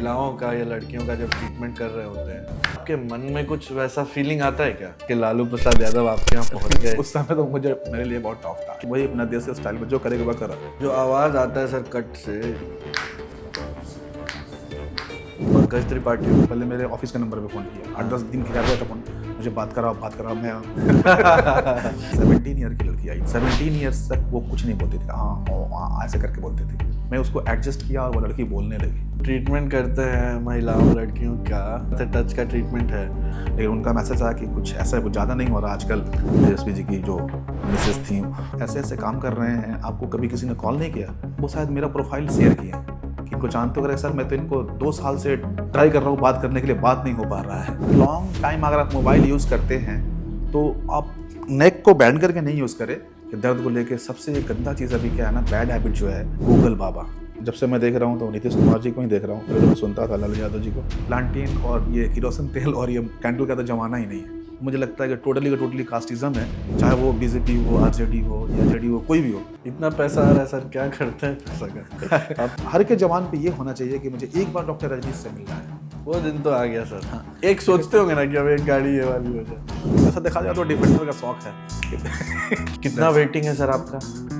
महिलाओं का या लड़कियों का जब ट्रीटमेंट कर रहे होते हैं, आपके मन में कुछ वैसा फीलिंग आता है क्या कि लालू प्रसाद यादव आपके यहाँ पहुँच गए? उस समय तो मुझे मेरे लिए बहुत टफ था। वही अपना देसी स्टाइल में जो करेगा वह करा। जो आवाज़ आता है सर कट से, पंकज त्रिपाठी पहले मेरे ऑफिस के नंबर पे फ़ोन किया, 8-10 दिन खिला गया था फ़ोन, मुझे बात कराओ मैं 17 ईयर की लड़की आई, 17 ईयर्स तक वो कुछ नहीं बोलती थी, हाँ ऐसे करके बोलती थी। मैं उसको एडजस्ट किया और वो लड़की बोलने लगी। ट्रीटमेंट करते हैं महिलाओं लड़कियों का, टच का ट्रीटमेंट है, लेकिन उनका मैसेज आया कि कुछ ऐसा कुछ ज़्यादा नहीं हो रहा आजकल। तेजस्वी जी की जो मिसेस थी ऐसे ऐसे काम कर रहे हैं, आपको कभी किसी ने कॉल नहीं किया? वो शायद मेरा प्रोफाइल शेयर किया कि इनको जानते हो, सर मैं तो इनको 2 साल से ट्राई कर रहा हूँ बात करने के लिए, बात नहीं हो पा रहा है। लॉन्ग टाइम अगर आप मोबाइल यूज़ करते हैं तो आप नेक को बैंड करके नहीं यूज़ करें। दर्द को लेके सबसे गंदा चीज़ अभी क्या है ना, बैड हैबिट जो है, गूगल बाबा। जब से मैं देख रहा हूँ तो नीतीश कुमार जी को ही देख रहा हूँ। पहले तो मैं सुनता था लालू यादव जी को। प्लांटीन और ये किरोसिन तेल और ये कैंडल का तो जमाना ही नहीं है। मुझे लगता है कि टोटली कास्टिज्म है, चाहे वो बीजेपी हो, आरजेडी हो या जेडी हो, कोई भी हो। इतना पैसा आ रहा है सर, क्या करते हैं पैसा का? अब हर के जवान पे ये होना चाहिए कि मुझे एक बार डॉक्टर रजनीश से मिलना है। वो दिन तो आ गया सर। हाँ। एक सोचते होंगे ना कि अब एक गाड़ी ये वाली हो जाए। ऐसा देखा जाए तो डिफेंडर का शौक है। कितना वेटिंग है सर आपका?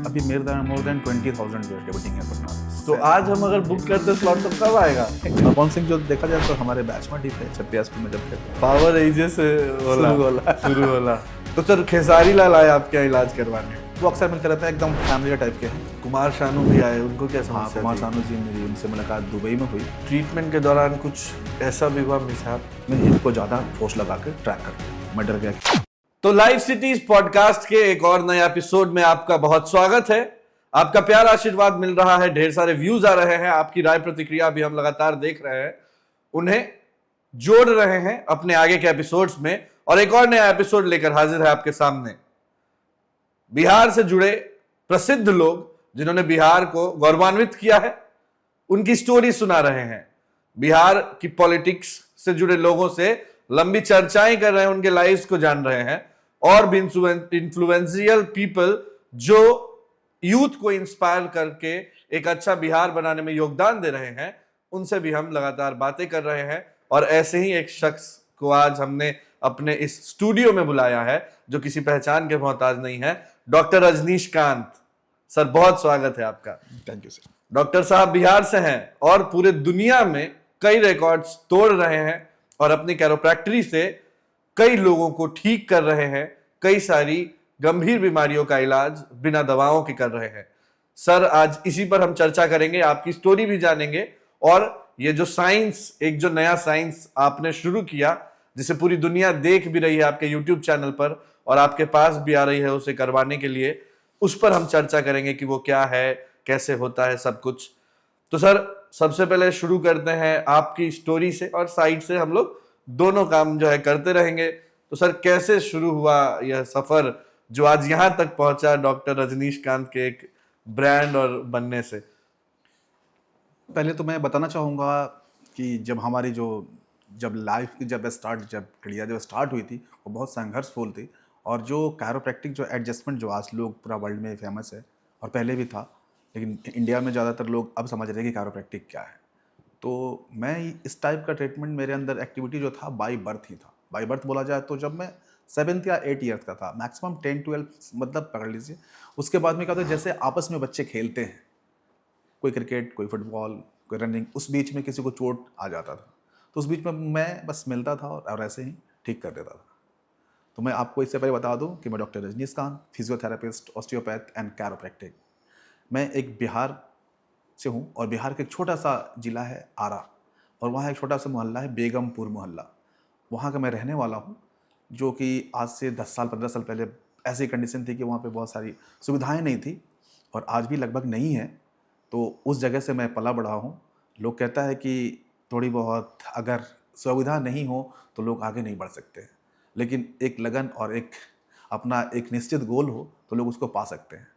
अभी मोर देन 20,000 वेटिंग है पटना। तो आज हम अगर बुक करते स्लॉट तो कब आएगा? कौन सिंह जो देखा जाए तो हमारे बैच में थे 36 में जब थे। पावर एजे से शुरू होला। तो सर खेसारी लाल आए आपके यहाँ इलाज करवाने? वो अक्सर मिलते रहते हैं, एकदम फैमिली टाइप के हैं। कुमार शानू भी आए, उनको क्या हाँ, समस्या कुमार थी? शानू जी मेरी उनसे मुलाकात दुबई में हुई। ट्रीटमेंट के दौरान कुछ ऐसा भी हुआ मिसहैप? मैं इनको ज़्यादा फोर्स लगा के ट्रैक करता, मैं डर गया। तो लाइव सिटीज पॉडकास्ट के एक और नए एपिसोड में आपका बहुत स्वागत है। आपका प्यार आशीर्वाद मिल रहा है, ढेर सारे व्यूज आ रहे हैं, आपकी राय प्रतिक्रिया भी हम लगातार देख रहे हैं, उन्हें जोड़ रहे हैं अपने आगे के एपिसोड्स में, और एक और नया एपिसोड लेकर हाजिर है आपके सामने। बिहार से जुड़े प्रसिद्ध लोग जिन्होंने बिहार को गौरवान्वित किया है, उनकी स्टोरी सुना रहे हैं। बिहार की पॉलिटिक्स से जुड़े लोगों से लंबी चर्चाएं कर रहे हैं, उनके लाइव्स को जान रहे हैं, और भी इन्फ्लुएंशियल पीपल जो यूथ को इंस्पायर करके एक अच्छा बिहार बनाने में योगदान दे रहे हैं, उनसे भी हम लगातार बातें कर रहे हैं। और ऐसे ही एक शख्स को आज हमने अपने इस स्टूडियो में बुलाया है जो किसी पहचान के मोहताज नहीं है, डॉक्टर रजनीशकांत। सर बहुत स्वागत है आपका। Thank you sir. डॉक्टर साहब बिहार से हैं और पूरे दुनिया में कई रिकॉर्ड्स तोड़ रहे हैं और अपनी कैरोप्रैक्टरी से कई लोगों को ठीक कर रहे हैं, कई सारी गंभीर बीमारियों का इलाज बिना दवाओं के कर रहे हैं। सर आज इसी पर हम चर्चा करेंगे, आपकी स्टोरी भी जानेंगे, और ये जो साइंस, एक जो नया साइंस आपने शुरू किया जिसे पूरी दुनिया देख भी रही है आपके यूट्यूब चैनल पर, और आपके पास भी आ रही है उसे करवाने के लिए, उस पर हम चर्चा करेंगे कि वो क्या है, कैसे होता है सब कुछ। तो सर सबसे पहले शुरू करते हैं आपकी स्टोरी से, और साइड से हम लोग दोनों काम जो है करते रहेंगे। तो सर कैसे शुरू हुआ यह सफर जो आज यहां तक पहुंचा डॉक्टर रजनीशकांत के एक ब्रांड और बनने से? पहले तो मैं बताना चाहूँगा कि जब लाइफ की जब करियर जब स्टार्ट हुई थी वो बहुत संघर्षफुल थी, और जो कैरोप्रैक्टिक जो एडजस्टमेंट जो आज लोग पूरा वर्ल्ड में फेमस है, और पहले भी था, लेकिन इंडिया में ज़्यादातर लोग अब समझ रहे हैं कि कैरोप्रैक्टिक क्या है। तो मैं इस टाइप का ट्रीटमेंट, मेरे अंदर एक्टिविटी जो था बाई बर्थ ही था। बाई बर्थ बोला जाए तो जब मैं 7th या 8 ईयर्स का था, मैक्सिमम 10-12 मतलब पकड़ लीजिए। उसके बाद में क्या होता है, जैसे आपस में बच्चे खेलते हैं, कोई क्रिकेट, कोई फुटबॉल, कोई रनिंग, उस बीच में किसी को चोट आ जाता था, तो उस बीच में मैं बस मिलता था और ऐसे ही ठीक कर देता था। तो मैं आपको इससे पहले बता दूं कि मैं doctor Rajnishkant, physiotherapist, osteopath and chiropractic. मैं एक बिहार से हूं, और बिहार के एक छोटा सा जिला है आरा, और वहाँ एक छोटा सा मोहल्ला है बेगमपुर मोहल्ला, वहाँ का मैं रहने वाला हूँ। जो कि आज से 10 साल 15 साल पहले ऐसी कंडीशन थी कि वहाँ पे बहुत सारी सुविधाएं नहीं थी, और आज भी लगभग नहीं है। तो उस जगह से मैं पला बढ़ा हूँ। लोग कहता है कि थोड़ी बहुत अगर सुविधा नहीं हो तो लोग आगे नहीं बढ़ सकते, लेकिन एक लगन और एक निश्चित गोल हो तो लोग उसको पा सकते हैं।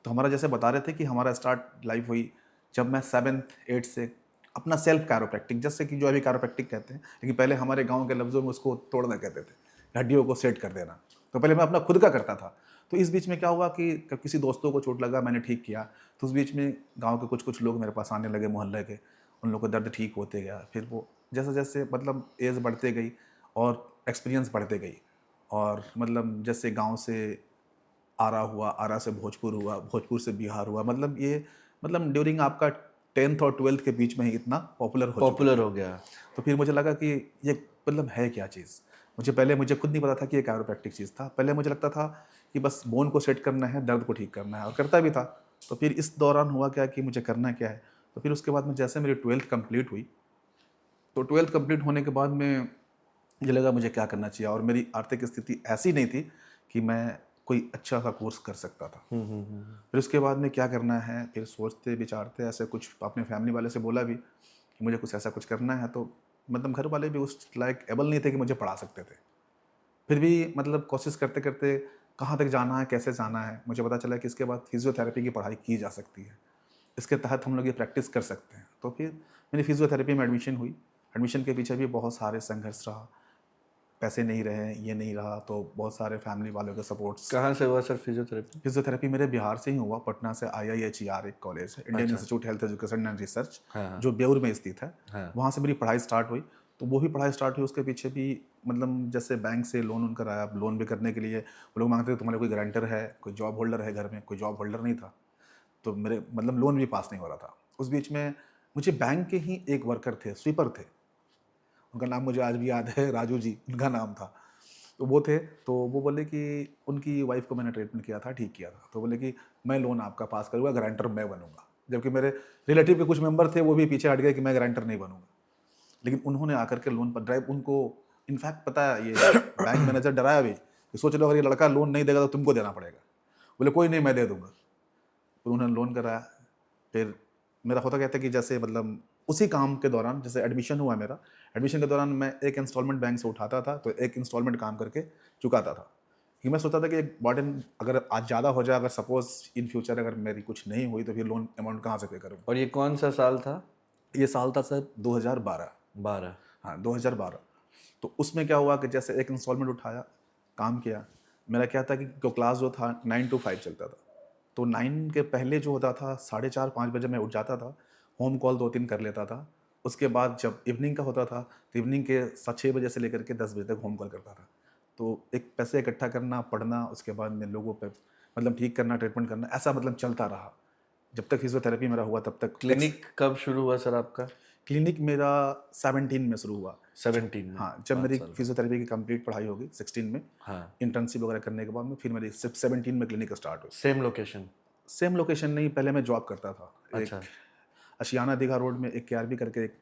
तो हमारा, जैसे बता रहे थे कि हमारा स्टार्ट लाइफ हुई जब मैं 7th 8th से अपना सेल्फ कैरोप्रैक्टिक, जैसे कि जो अभी कैरोप्रैक्टिक कहते हैं, लेकिन पहले हमारे गांव के लफ्ज़ों में उसको तोड़ना कहते थे, हड्डियों को सेट कर देना। तो पहले मैं अपना खुद का करता था। तो इस बीच में क्या हुआ कि किसी दोस्तों को चोट लगा, मैंने ठीक किया, तो उस बीच में गांव के कुछ लोग मेरे पास आने लगे, मोहल्ले के। उन लोगों का दर्द ठीक होते गया। फिर वो जैसे जैसे मतलब एज बढ़ते गई और एक्सपीरियंस बढ़ते गई, और मतलब जैसे गांव से आरा हुआ, आरा से भोजपुर हुआ, भोजपुर से बिहार हुआ, मतलब ये मतलब ड्यूरिंग आपका 10th और 12th के बीच में ही इतना पॉपुलर हो गया। तो फिर मुझे लगा कि ये मतलब है क्या चीज़। मुझे खुद नहीं पता था कि ये कैरोप्रैक्टिक चीज़ था। पहले मुझे लगता था कि बस बोन को सेट करना है, दर्द को ठीक करना है, और करता भी था। तो फिर इस दौरान हुआ क्या कि मुझे करना क्या है। तो फिर उसके बाद में जैसे मेरी 12th कंप्लीट हुई, तो 12th कंप्लीट होने के बाद में मुझे लगा मुझे क्या करना चाहिए, और मेरी आर्थिक स्थिति ऐसी नहीं थी कि मैं कोई अच्छा सा कोर्स कर सकता था। फिर उसके बाद में क्या करना है, फिर सोचते विचारते ऐसे कुछ अपने फैमिली वाले से बोला भी कि मुझे कुछ ऐसा कुछ करना है। तो मतलब घर वाले भी उस लायक एबल नहीं थे कि मुझे पढ़ा सकते थे। फिर भी मतलब कोशिश करते करते कहाँ तक जाना है, कैसे जाना है, मुझे पता चला कि इसके बाद फिजियोथेरेपी की पढ़ाई की जा सकती है, इसके तहत हम लोग ये प्रैक्टिस कर सकते हैं। तो फिर मेरी फिजियोथेरेपी में एडमिशन हुई। एडमिशन के पीछे भी बहुत सारे संघर्ष रहा, पैसे नहीं रहे, ये नहीं रहा, तो बहुत सारे फैमिली वालों के सपोर्ट्स। कहाँ से हुआ सर फिजियोथेरेपी? फिजियोथेरेपी मेरे बिहार से ही हुआ, पटना से IIHER एक कॉलेज है, Indian institute health education and research, हाँ। जो बेउर में स्थित है। हाँ। वहाँ से मेरी पढ़ाई स्टार्ट हुई। तो वो भी पढ़ाई स्टार्ट हुई, उसके पीछे भी मतलब जैसे बैंक से लोन उनकर आया। लोन भी करने के लिए वो लोग मांगते थे तुम्हारे कोई गारंटर है, कोई जॉब होल्डर है घर में, कोई जॉब होल्डर नहीं था, तो मेरे मतलब लोन भी पास नहीं हो रहा था। उस बीच में मुझे बैंक के ही एक वर्कर थे, स्वीपर थे, उनका नाम मुझे आज भी याद है, राजू जी उनका नाम था। तो वो थे, तो वो बोले कि उनकी वाइफ को मैंने ट्रीटमेंट किया था, ठीक किया था, तो बोले कि मैं लोन आपका पास करूँगा, गारंटर मैं बनूंगा। जबकि मेरे रिलेटिव के कुछ मेंबर थे, वो भी पीछे हट गए कि मैं गारंटर नहीं बनूंगा। लेकिन उन्होंने आकर के लोन पर ड्राइव, उनको इनफैक्ट पता है, ये बैंक मैनेजर डराया भी कि सोच लो अगर ये लड़का लोन नहीं देगा तो तुमको देना पड़ेगा। बोले कोई नहीं, मैं दे दूंगा। तो उन्होंने लोन कराया। फिर मेरा होता क्या था कि जैसे मतलब उसी काम के दौरान जैसे एडमिशन हुआ मेरा, एडमिशन के दौरान मैं एक इंस्टॉलमेंट बैंक से उठाता था, तो एक इंस्टॉलमेंट काम करके चुकाता था। कि मैं सोचता था कि एक बर्डन अगर आज ज़्यादा हो जाए, अगर सपोज इन फ्यूचर अगर मेरी कुछ नहीं हुई तो फिर लोन अमाउंट कहाँ से पे करूँ। और ये कौन सा साल था? ये साल था सर 2012। 12। हाँ 2012। तो उसमें क्या हुआ कि जैसे एक इंस्टॉलमेंट उठाया, काम किया। मेरा क्या था कि क्लास जो था 9 to 5 चलता था, तो 9 के पहले जो होता था 4:30-5 बजे मैं उठ जाता था, होम कॉल 2-3 कर लेता था। उसके बाद जब इवनिंग का होता था तो इवनिंग के 6 बजे से लेकर के 10 बजे तक होम कॉल करता था। तो एक पैसे इकट्ठा करना, पढ़ना, उसके बाद में लोगों पे मतलब ठीक करना, ट्रीटमेंट करना, ऐसा मतलब चलता रहा जब तक फिजियोथेरेपी मेरा हुआ तब तक। क्लिनिक कब शुरू हुआ सर आपका? क्लिनिक मेरा 17 में शुरू हुआ। 17 में? हाँ, जब मेरी फिजियोथेरेपी की कंप्लीट पढ़ाई होगी 16 में, हाँ। इंटर्नशिप वगैरह करने के बाद में फिर मेरी 17 में क्लिनिक स्टार्ट हुई। Same location? सेम लोकेशन नहीं, पहले मैं जॉब करता था। अच्छा। एक अशियाना दीघा रोड में एक KRB करके एक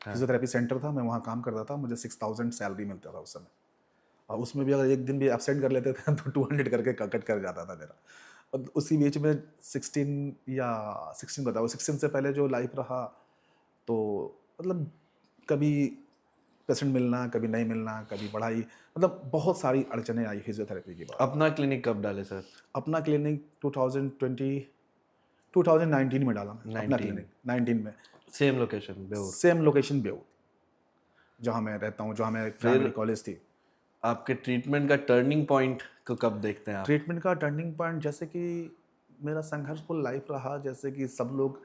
फिजियोथेरेपी सेंटर था, मैं वहाँ काम करता था। मुझे 6000 सैलरी मिलता था उस समय, और उसमें भी अगर एक दिन भी एब्सेंट कर लेते थे तो 200 करके कट कर जाता था मेरा। और उसी बीच में 16 बताओ, 16 से पहले जो लाइफ रहा, तो मतलब कभी पेशेंट मिलना, कभी नहीं मिलना, कभी पढ़ाई, मतलब बहुत सारी अड़चने आई फिजियोथेरेपी की बात। अपना क्लिनिक कब डाले सर? अपना क्लिनिक 2019 में डाला मैं अपना क्लिनिक, 19 में। Same location Beur? Same location Beur, जहाँ मैं रहता हूँ, जहाँ मैं प्राइमरी कॉलेज थी। आपके ट्रीटमेंट का टर्निंग पॉइंट को कब देखते हैं आप? ट्रीटमेंट का टर्निंग पॉइंट जैसे कि मेरा संघर्षफुल लाइफ रहा। जैसे कि सब लोग,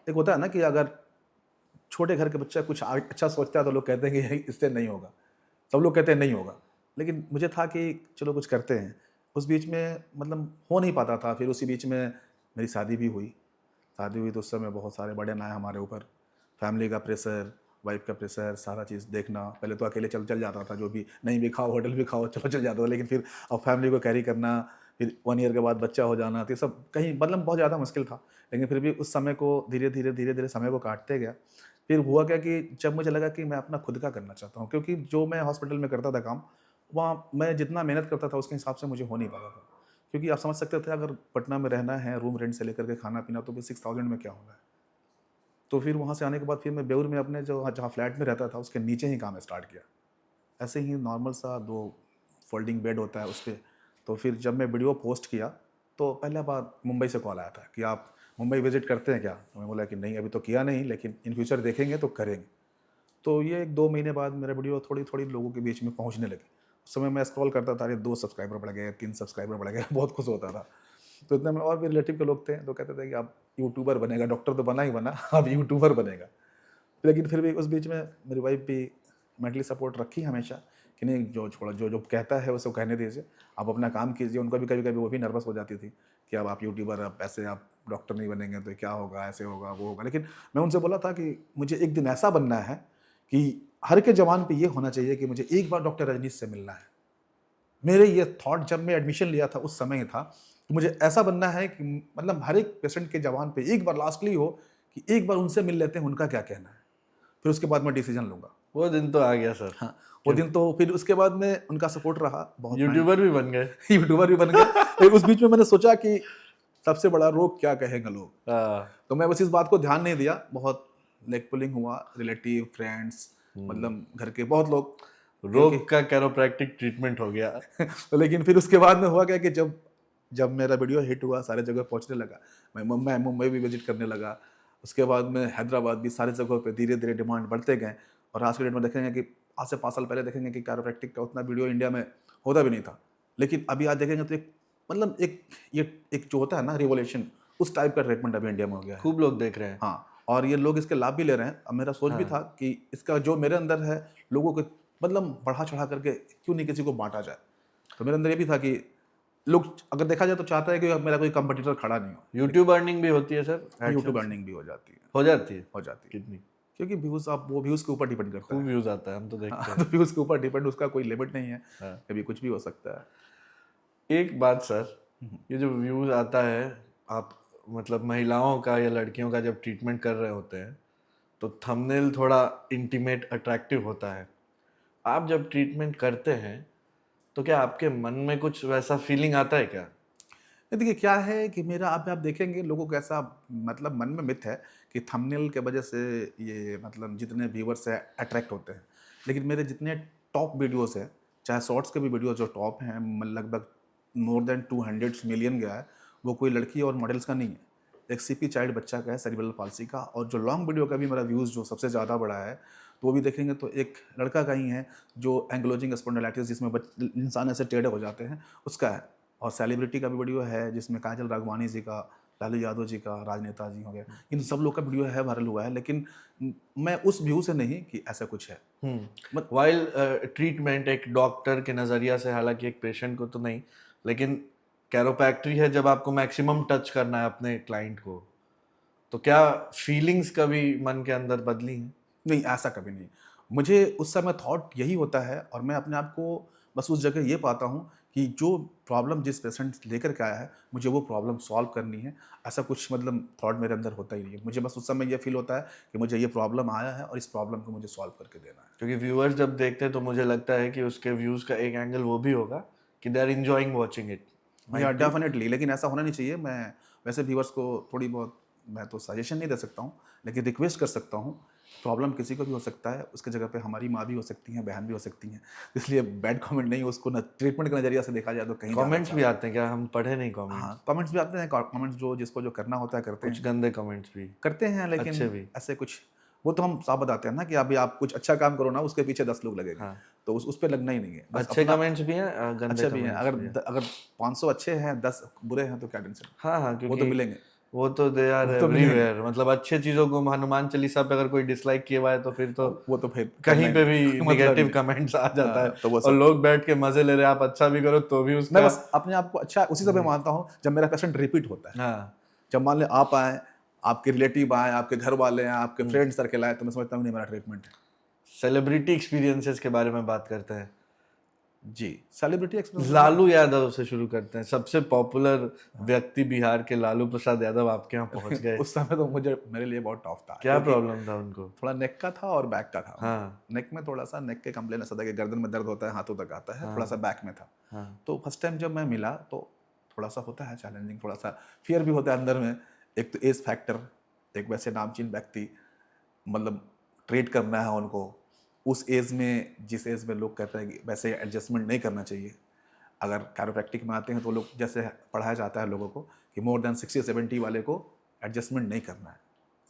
एक होता है ना कि अगर छोटे घर के बच्चा कुछ अच्छा सोचता है तो लोग कहते हैं कि इससे नहीं होगा, सब लोग कहते हैं नहीं होगा, लेकिन मुझे था कि चलो कुछ करते हैं। उस बीच में मतलब हो नहीं पाता था। फिर उसी बीच में मेरी शादी भी हुई। शादी हुई तो उस समय बहुत सारे बर्डन आए हमारे ऊपर, फैमिली का प्रेशर, वाइफ का प्रेशर, सारा चीज़ देखना। पहले तो अकेले चल जाता था, जो भी नहीं भी खाओ, होटल भी खाओ, चलो चल जाता था, लेकिन फिर अब फैमिली को कैरी करना, फिर 1 ईयर के बाद बच्चा हो जाना, तो ये सब कहीं मतलब बहुत ज़्यादा मुश्किल था। लेकिन फिर भी उस समय को धीरे धीरे समय को काटते गया। फिर हुआ क्या कि जब मुझे लगा कि मैं अपना खुद का करना चाहता हूँ, क्योंकि जो मैं हॉस्पिटल में करता था काम, वहाँ मैं जितना मेहनत करता था उसके हिसाब से मुझे हो नहीं पाता था। क्योंकि आप समझ सकते थे अगर पटना में रहना है, रूम रेंट से लेकर के खाना पीना, तो फिर 6000 में क्या होना है। तो फिर वहाँ से आने के बाद फिर मैं बेउर में अपने जो जहाँ फ्लैट में रहता था उसके नीचे ही काम स्टार्ट किया। ऐसे ही नॉर्मल सा 2 फोल्डिंग बेड होता है उस पर। तो फिर जब मैं वीडियो पोस्ट किया तो पहला बार मुंबई से कॉल आया था कि आप मुंबई विजिट करते हैं क्या। तो मैं बोला कि नहीं, अभी तो किया नहीं, लेकिन इन फ्यूचर देखेंगे तो करेंगे। तो ये 1-2 महीने बाद मेरा वीडियो थोड़ी थोड़ी लोगों के बीच में पहुंचने लगी। उस समय मैं स्क्रॉल करता था, 2 सब्सक्राइबर बढ़ गए, 3 सब्सक्राइबर बढ़ गए, बहुत खुश होता था। तो इतने में और भी रिलेटिव के लोग थे तो कहते थे कि आप यूट्यूबर बनेगा, डॉक्टर तो बना ही बना, अब यूट्यूबर बनेगा। लेकिन फिर भी उस बीच में मेरी वाइफ भी मेंटली सपोर्ट रखी हमेशा कि नहीं, जो छोड़ा, जो जो कहता है उसको कहने दीजिए, आप अपना काम कीजिए। उनका भी कभी कभी वो भी नर्वस हो जाती थी कि अब आप यूट्यूबर, अब ऐसे आप डॉक्टर नहीं बनेंगे तो क्या होगा, ऐसे होगा वो होगा। लेकिन मैं उनसे बोला था कि मुझे एक दिन ऐसा बनना है कि हर के जवान पे ये होना चाहिए कि मुझे एक बार डॉक्टर रजनीश से मिलना है। मेरे ये थॉट जब मैं एडमिशन लिया था उस समय ही था कि मुझे ऐसा बनना है कि मतलब हर एक पेशेंट के जवान पे एक बार लास्टली हो कि एक बार उनसे मिल लेते हैं, उनका क्या कहना है, फिर उसके बाद मैं डिसीजन लूंगा। वो दिन तो आ गया सर। हाँ, वो दिन तो फिर उसके बाद में उनका सपोर्ट रहा बहुत। यूट्यूबर भी बन गए। यूट्यूबर भी बन गए। लेकिन उस बीच में मैंने सोचा कि सबसे बड़ा रोग क्या कहेंगे लोग, हाँ, तो मैं बस इस बात को ध्यान नहीं दिया। बहुत लेग पुलिंग हुआ, रिलेटिव, फ्रेंड्स, मतलब घर के बहुत लोग, रोग का कैरोप्रैक्टिक ट्रीटमेंट हो गया। लेकिन फिर उसके बाद में हुआ क्या कि जब जब मेरा वीडियो हिट हुआ, सारे जगह पहुंचने लगा, मैं मुंबई भी विजिट करने लगा, उसके बाद में हैदराबाद भी, सारी जगहों पे धीरे धीरे डिमांड बढ़ते गए। और आज के डेट में देखेंगे कि आज से 5 साल पहले देखेंगे कि कैरोप्रैक्टिक का उतना वीडियो इंडिया में होता भी नहीं था। लेकिन अभी आज देखेंगे तो एक मतलब एक जो होता है ना रिवोल्यूशन, उस टाइप का ट्रीटमेंट अभी इंडिया में हो गया है। खूब लोग देख रहे हैं। हाँ, और ये लोग इसके लाभ भी ले रहे हैं। अब मेरा सोच भी था कि इसका जो मेरे अंदर है, लोगों को मतलब बढ़ा चढ़ा करके क्यों नहीं किसी को बांटा जाए। तो मेरे अंदर ये भी था कि लोग अगर देखा जाए तो चाहता है कि मेरा कोई कंपटीटर खड़ा नहीं हो। यूट्यूब अर्निंग भी होती है सर। यूट्यूब अर्निंग भी हो जाती है, हो जाती है। हो जाती है, कितनी? क्योंकि व्यूज, आप वो व्यूज के ऊपर डिपेंड करता खूब है। व्यूज आता है, हम तो देखते हाँ, तो व्यूज के ऊपर डिपेंड, उसका कोई लिमिट नहीं है, हैं। कभी कुछ भी हो सकता है। एक बात सर, ये जो व्यूज आता है, आप मतलब महिलाओं का या लड़कियों का जब ट्रीटमेंट कर रहे होते हैं तो थंबनेल थोड़ा इंटीमेट अट्रैक्टिव होता है। आप जब ट्रीटमेंट करते हैं तो क्या आपके मन में कुछ वैसा फीलिंग आता है क्या? ये देखिए क्या है कि मेरा, आप देखेंगे लोगों को ऐसा मतलब मन में मिथ है कि थंबनेल के वजह से ये मतलब जितने व्यूवर्स है अट्रैक्ट होते हैं। लेकिन मेरे जितने टॉप वीडियोस हैं, चाहे शॉर्ट्स के भी वीडियो जो टॉप हैं, लगभग मोर देन 200 मिलियन गया है, वो कोई लड़की और मॉडल्स का नहीं है, एक सीपी चाइल्ड बच्चा का है, सेरिब्रल पाल्सी का। और जो लॉन्ग वीडियो का भी मेरा व्यूज़ जो सबसे ज़्यादा बड़ा है, तो वो भी देखेंगे तो एक लड़का का ही है जो एंग्लोजिंग स्पॉन्डिलाइटिस, जिसमें इंसान ऐसे टेढ़े हो जाते हैं, उसका है। और सेलिब्रिटी का भी वीडियो है जिसमें काजल राघवानी जी का, लालू यादव जी का, राजनेता जी हो गए, इन सब लोग का वीडियो है, वायरल हुआ है। लेकिन मैं उस व्यू से नहीं कि ऐसा कुछ है। वाइल ट्रीटमेंट एक डॉक्टर के नज़रिया से, हालांकि एक पेशेंट को तो नहीं, लेकिन कैरोप्रैक्टरी है जब आपको मैक्सिमम टच करना है अपने क्लाइंट को, तो क्या फीलिंग्स कभी मन के अंदर बदली हैं? नहीं, ऐसा कभी नहीं। मुझे उस समय थॉट यही होता है, और मैं अपने आप को बस उस जगह ये पाता हूँ कि जो प्रॉब्लम जिस पेशेंट लेकर के आया है, मुझे वो प्रॉब्लम सॉल्व करनी है। ऐसा कुछ मतलब थॉट मेरे अंदर होता ही नहीं है। मुझे बस उस समय ये फील होता है कि मुझे ये प्रॉब्लम आया है और इस प्रॉब्लम को मुझे सॉल्व करके देना है। क्योंकि व्यूअर्स जब देखते हैं तो मुझे लगता है कि उसके व्यूज का एक एंगल वो भी होगा कि they are enjoying watching it. या डेफिनेटली, लेकिन ऐसा होना नहीं चाहिए। मैं वैसे व्यूअर्स को थोड़ी बहुत, मैं तो सजेशन नहीं दे सकता हूँ, लेकिन रिक्वेस्ट कर सकता हूँ। प्रॉब्लम किसी को भी हो सकता है, उसके जगह पे हमारी माँ भी हो सकती हैं, बहन भी हो सकती हैं। इसलिए बैड कमेंट नहीं, उसको न ट्रीटमेंट के नज़रिया से देखा जाए तो कहीं ज़्यादा कमेंट्स अच्छा भी है। आते हैं क्या? हम पढ़े नहीं कमेंट्स। हाँ, कमेंट्स भी आते हैं, कमेंट्स जो जिसको जो करना होता है करते कुछ हैं, गंदे कमेंट्स भी। करते हैं। अच्छे लेकिन भी। ऐसे कुछ, वो तो हम साफ बताते हैं ना कि अभी आप कुछ अच्छा काम करो ना, उसके पीछे 10 लोग लगेंगे। हाँ। तो उस पर लगना ही नहीं है, बस अच्छे अपना। कमेंट्स भी हैं, गंदे अच्छे भी हैं, कमेंट्स भी हैं। अगर 500 अच्छे हैं, 10 बुरे हैं, तो क्या टेंशन, हाँ हाँ, वो क्योंकि तो मिलेंगे। वो तो दे आर वो तो मिलेंगे, एवरीवेयर। मतलब अच्छे चीजों को, हनुमान चालीसा पे अगर कोई डिसलाइक किया हुआ है तो फिर तो वो तो फिर करना कहीं ही पे नहीं, भी मतलब ही निगेटिव नहीं। कमेंट्स आ जाता है। तो वो और सब, लोग बैठ के मजे ले रहे हैं, आप अच्छा भी करो तो भी मैं उसका। बस अपने आप को अच्छा उसी समय मानता हूँ जब मेरा पेशेंट रिपीट होता है। हाँ। जब मान लें आप आए, आपके रिलेटिव आए, आपके घर वाले हैं, आपके फ्रेंड सर्कल आए, तो मैं समझता हूँ नहीं, मेरा ट्रीटमेंट है। सेलिब्रिटी एक्सपीरियंसेस के बारे में बात करते हैं। जी, सेलिब्रिटी एक्सपीरियंस लालू यादव से शुरू करते हैं। सबसे पॉपुलर व्यक्ति बिहार के लालू प्रसाद यादव आपके यहाँ पहुंच गए। उस समय तो मुझे, मेरे लिए बहुत टफ था, क्या क्योंकि प्रॉब्लम था उनको? थोड़ा नेक का था और बैक का था। हाँ। नेक में थोड़ा सा, नेक के कंप्लेन ऐसा था कि गर्दन में दर्द होता है, हाथों तक आता है, थोड़ा सा बैक में था। हाँ। तो फर्स्ट टाइम जब मैं मिला तो थोड़ा सा होता है चैलेंजिंग, थोड़ा सा फियर भी होता है अंदर में। एक तो एज फैक्टर, एक वैसे नामचीन व्यक्ति, मतलब ट्रीट करना है उनको उस एज में, जिस एज में लोग कहते हैं कि वैसे एडजस्टमेंट नहीं करना चाहिए। अगर कैरोप्रैक्टिक में आते हैं तो लोग, जैसे पढ़ाया जाता है लोगों को कि मोर देन 60-70 वाले को एडजस्टमेंट नहीं करना है,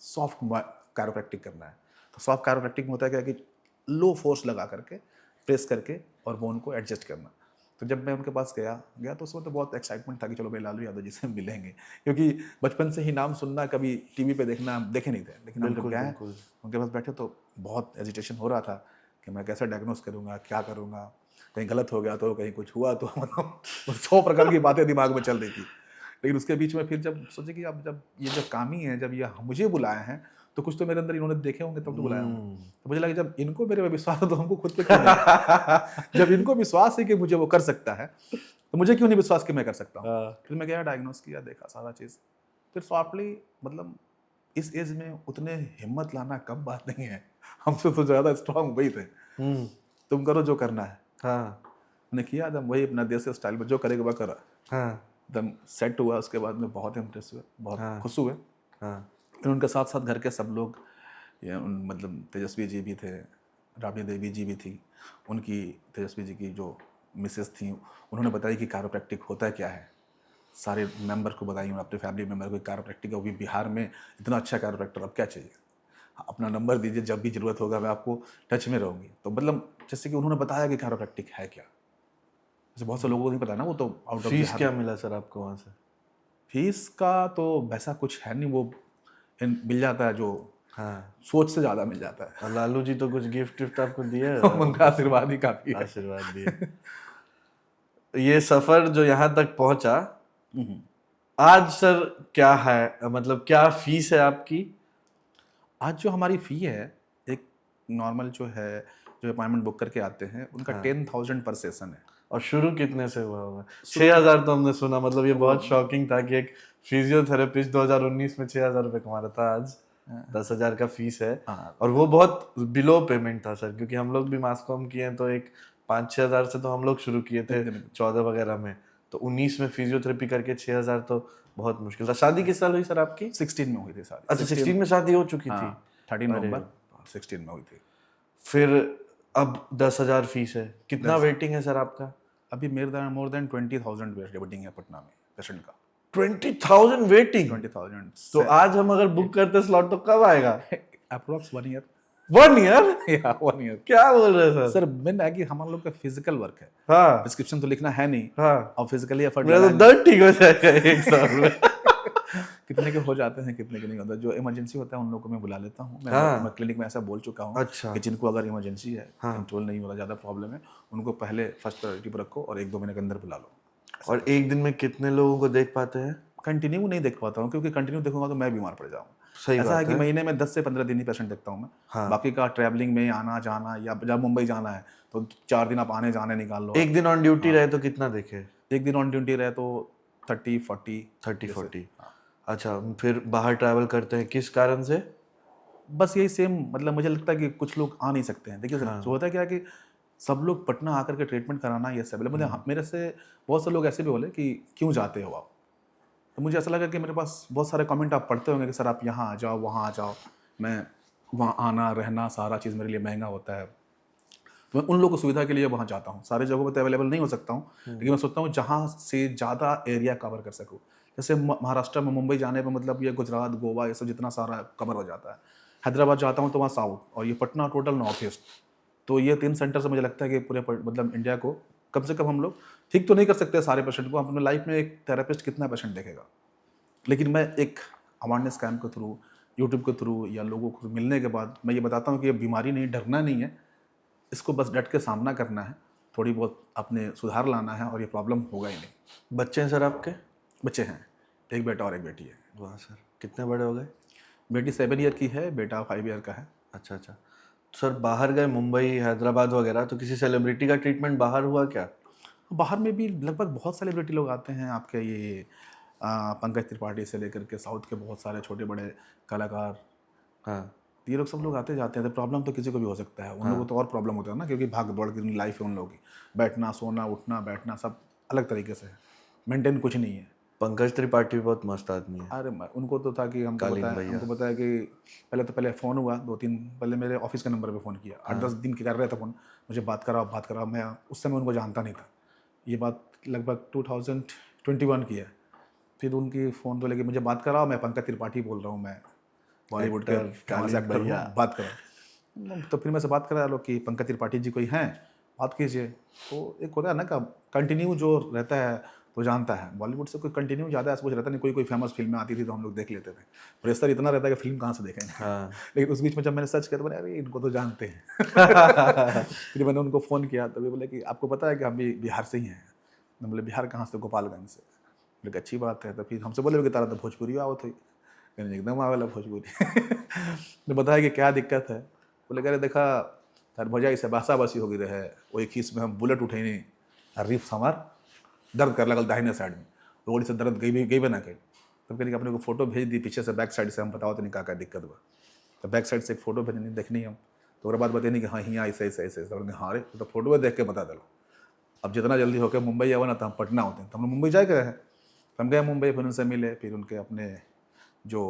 सॉफ्ट कैरोप्रैक्टिक करना है। तो सॉफ्ट कैरोप्रैक्टिक में होता है क्या कि लो फोर्स लगा करके, प्रेस करके और बोन को एडजस्ट करना। तो जब मैं उनके पास गया तो उस वक्त तो बहुत एक्साइटमेंट था कि चलो भाई लालू यादव जी से मिलेंगे, क्योंकि बचपन से ही नाम सुनना, कभी टीवी पे देखना देखे नहीं थे। लेकिन हम जब बिल्कुल गए बिल्कुल। उनके पास बैठे तो बहुत एजिटेशन हो रहा था कि मैं कैसे डायग्नोस करूँगा, क्या करूँगा, कहीं गलत हो गया तो, कहीं कुछ हुआ तो, मतलब 100 प्रकार की बातें दिमाग में चल रही थी। लेकिन उसके बीच में फिर जब सोचे कि अब जब ये जो काम ही है, जब ये मुझे बुलाए हैं तो कुछ तो मेरे अंदर इन्होंने देखे होंगे तब तो बुलाए होंगे। तो मुझे लगा जब इनको मेरे पे विश्वास है तो हमको खुद पे क्यों नहीं? जब इनको विश्वास है कि मुझे वो कर सकता है तो मुझे क्यों नहीं विश्वास कि मैं कर सकता हूँ। हाँ। फिर मैं गया, डायग्नोस किया, देखा सारा चीज़। फिर सॉफ्टली, मतलब इस एज में उतने हिम्मत लाना कम बात नहीं है। हमसे तो ज़्यादा स्ट्रांग वही थे। हम्म। तुम करो जो करना है। हाँ मैंने किया एकदम वही अपना देसी स्टाइल में, जो करेगा वह करा। हाँ एकदम सेट हुआ। उसके बाद में बहुत इम्प्रेस हुए, बहुत हाँ। खुश हुए। हाँ फिर उनके साथ साथ घर के सब लोग, मतलब तेजस्वी जी भी थे, राबड़ी देवी जी भी थी, उनकी, तेजस्वी जी की जो मिसेस थी, उन्होंने बताया कि कैरोप्रैक्टिक होता है क्या है। सारे मेंबर को बताई, अपने फैमिली मेंबर को, कैरोप्रैक्टिक है, वो भी बिहार में इतना अच्छा कैरोप्रैक्टर, अब क्या चाहिए। अपना नंबर दीजिए, जब भी ज़रूरत होगा मैं आपको टच में रहूँगी। तो मतलब जैसे कि उन्होंने बताया कि कैरोप्रैक्टिक है क्या। जैसे बहुत से लोगों को नहीं पता ना, वो तो आउट ऑफ फीस बिहार। क्या मिला सर आपको वहाँ से? फीस का तो वैसा कुछ है नहीं, वो मिल जाता है, जो हाँ। सोच से ज़्यादा मिल जाता है। और लालू जी तो कुछ गिफ्ट विफ्ट आपको दिए? उनका आशीर्वाद ही काफ़ी है। आशीर्वाद दिए। ये सफर जो यहाँ तक पहुंचा, आज सर क्या है, मतलब क्या फीस है आपकी? आज जो हमारी फ़ी है, एक नॉर्मल जो है, जो अपॉइंटमेंट बुक करके आते हैं, उनका 10,000 पर सेशन है। और शुरू कितने से हुआ होगा? 6,000 तो हमने सुना, मतलब ये बहुत शॉकिंग था कि एक फिजियोथेरेपिस्ट 2019 में 6,000 रुपये कमा रहा था, आज 10,000 का फीस है। हाँ। और वो बहुत बिलो पेमेंट था सर, क्योंकि हम लोग भी मास कॉम किए हैं तो एक 5-6 हज़ार से तो हम लोग शुरू किए थे 14 वगैरह में, तो 19 में फिजियोथेरेपी करके 6,000 तो बहुत मुश्किल था। शादी किस साल हुई सर आपकी? 16 में हुई थी सारी। अच्छा 16 में शादी हो चुकी थी। हाँ, 13 नवंबर 16 में हुई थी। फिर अब 10,000 फीस है, कितना वेटिंग है सर आपका? अभी मोर देन 20,000 वेटिंग है पटना में पेशेंट का। 20,000 वेटिंग? 20,000 तो आज हम अगर बुक करते स्लॉट तो कब आएगा? Approx 1 year. 1 ईयर? या 1 ईयर। क्या बोल रहे हैं सर? सर मेन है कि हम लोग का फिजिकल वर्क है, हाँ प्रिस्क्रिप्शन तो लिखना है नहीं, हाँ। और फिजिकली एफर्ट मेरा तो दर्द ठीक हो जाएगा एक साल में। कितने के हो जाते हैं, कितने के नहीं होता। जो इमरजेंसी होता है उन लोगों को मैं बुला लेता हूँ। मैं क्लिनिक में ऐसा बोल चुका हूँ अच्छा। कि जिनको अगर इमरजेंसी है, कंट्रोल नहीं हो रहा, ज़्यादा प्रॉब्लम है, उनको पहले फर्स्ट प्रायोरिटी पर रखो और 1-2 महीने के अंदर बुला लो। और एक दिन में कितने लोगों को देख पाते हैं? कंटिन्यू नहीं देख पाता हूँ, क्योंकि कंटिन्यू देखूंगा तो मैं बीमार पड़ जाऊँगा। सही ऐसा है बात कि महीने में 10 से 15 दिन ही पेशेंट देखता हूँ मैं। हाँ। बाकी का ट्रैवलिंग में आना जाना, या जब मुंबई जाना है तो 4 दिन आप आने जाने निकाल लो। एक दिन ऑन ड्यूटी रहे तो कितना देखे? एक दिन ऑन ड्यूटी रहे तो 30-40। 30-40। अच्छा, फिर बाहर ट्रैवल करते हैं किस कारण से? बस यही सेम, मतलब मुझे लगता है कि कुछ लोग आ नहीं सकते हैं। देखिए सर, जो होता है क्या कि सब लोग पटना आकर के ट्रीटमेंट कराना ये सब, मुझे मेरे से बहुत से लोग ऐसे भी बोले कि क्यों जाते हो आप। तो मुझे ऐसा लगा कि मेरे पास बहुत सारे कमेंट आप पढ़ते होंगे कि सर आप यहाँ आ जाओ, वहाँ आ जाओ। मैं वहाँ आना रहना सारा चीज़ मेरे लिए महंगा होता है। तो मैं उन लोगों को सुविधा के लिए वहाँ जाता हूँ। सारे जगहों पर तो अवेलेबल नहीं हो सकता हूँ, लेकिन मैं सोचता हूँ जहाँ से ज़्यादा एरिया कवर कर सकूँ। जैसे महाराष्ट्र में मुंबई जाने पर मतलब ये गुजरात, गोवा, ये सब जितना सारा कवर हो जाता है। हैदराबाद जाता हूँ तो वहाँ साउथ, और ये पटना टोटल नॉर्थ ईस्ट। तो ये 3 सेंटर से मुझे लगता है कि पूरे मतलब इंडिया को कम से कम हम लोग ठीक तो नहीं कर सकते सारे पेशेंट को। अपने लाइफ में एक थेरेपिस्ट कितना पेशेंट देखेगा, लेकिन मैं एक अवेयरनेस कैंप के थ्रू, यूट्यूब के थ्रू, या लोगों को मिलने के बाद मैं ये बताता हूँ कि ये बीमारी नहीं, डरना नहीं है, इसको बस डट के सामना करना है, थोड़ी बहुत अपने सुधार लाना है और ये प्रॉब्लम होगा ही नहीं। बच्चे हैं सर आपके? बच्चे हैं, एक बेटा और एक बेटी है। वाह सर, कितने बड़े हो गए? बेटी 7 ईयर की है, बेटा 5 ईयर का है। अच्छा अच्छा। सर बाहर गए, मुंबई, हैदराबाद वगैरह, तो किसी सेलिब्रिटी का ट्रीटमेंट बाहर हुआ क्या? बाहर में भी लगभग बहुत सेलिब्रिटी लोग आते हैं आपके, ये पंकज त्रिपाठी से लेकर के साउथ के बहुत सारे छोटे बड़े कलाकार, हाँ ये लोग सब लोग आते जाते हैं। तो प्रॉब्लम तो किसी को भी हो सकता है, उन लोगों को तो और प्रॉब्लम होता है ना, क्योंकि भाग दौड़ की लाइफ है उन लोगों की। बैठना, सोना, उठना, बैठना सब अलग तरीके से है, मेंटेन कुछ नहीं है। पंकज त्रिपाठी भी बहुत मस्त आदमी है। अरे उनको तो था कि हमको बताया कि पहले फ़ोन हुआ 2-3, पहले मेरे ऑफिस के नंबर पे फ़ोन किया, 8-10 दिन कर रहे थे फ़ोन, मुझे बात कराओ। मैं उस समय उनको जानता नहीं था। ये बात लगभग 2021 की है। फिर उनकी फ़ोन तो लेके मुझे बात कराओ, मैं पंकज त्रिपाठी बोल रहा हूँ, मैं बॉलीवुड के फेमस एक्टर हूँ, बात करो। तो फिर मैं से बात करा लो कि पंकज त्रिपाठी जी कोई हैं, बात कीजिए। तो एक होता है ना, का कंटिन्यू जो रहता है तो जानता है, बॉलीवुड से कोई कंटिन्यू ज़्यादा ऐसा कुछ रहता नहीं। कोई कोई फेमस फिल्में आती थी तो हम लोग देख लेते थे, प्रेशर इतना रहता है कि फिल्म कहाँ से देखेंगे। हाँ। लेकिन उस बीच में जब मैंने सर्च किया तो मैंने, अरे इनको तो जानते हैं। फिर मैंने उनको फ़ोन किया तो वे बोले कि आपको पता है कि हम भी बिहार से ही हैं। मैं बोले बिहार कहाँ से? गोपालगंज से। बोले अच्छी बात है। तो फिर हमसे बोले कि तारा तो भोजपुरी आओ थी। मैंने एकदम आवेला भोजपुरी। ने बताया कि क्या दिक्कत है? बोले अरे देखा तार भौजाई से बासा बासी हो गई रहे, वही खीस में हम बुलेट उठैनी आ रिप्स हमार दर्द कर लगल दाहिने साइड में, रोड से दर्द गई भी ना कहीं। तब कहने अपने को फोटो भेज दी पीछे से, बैक साइड से, हम बताओ तो नहीं का दिक्कत बा। तो बैक साइड से एक फोटो भेजनी देखनी हम, तो और बात बतानी कि हाँ यहाँ ऐसे ऐसे ऐसे। हाँ रे तो फोटो देख के बता दलो। अब जितना जल्दी होकर मुंबई आवा ना तो हम पटना होते हैं, तो हम मुंबई जाए के रहे। हम गए मुंबई, फिर उनसे मिले, फिर उनके अपने जो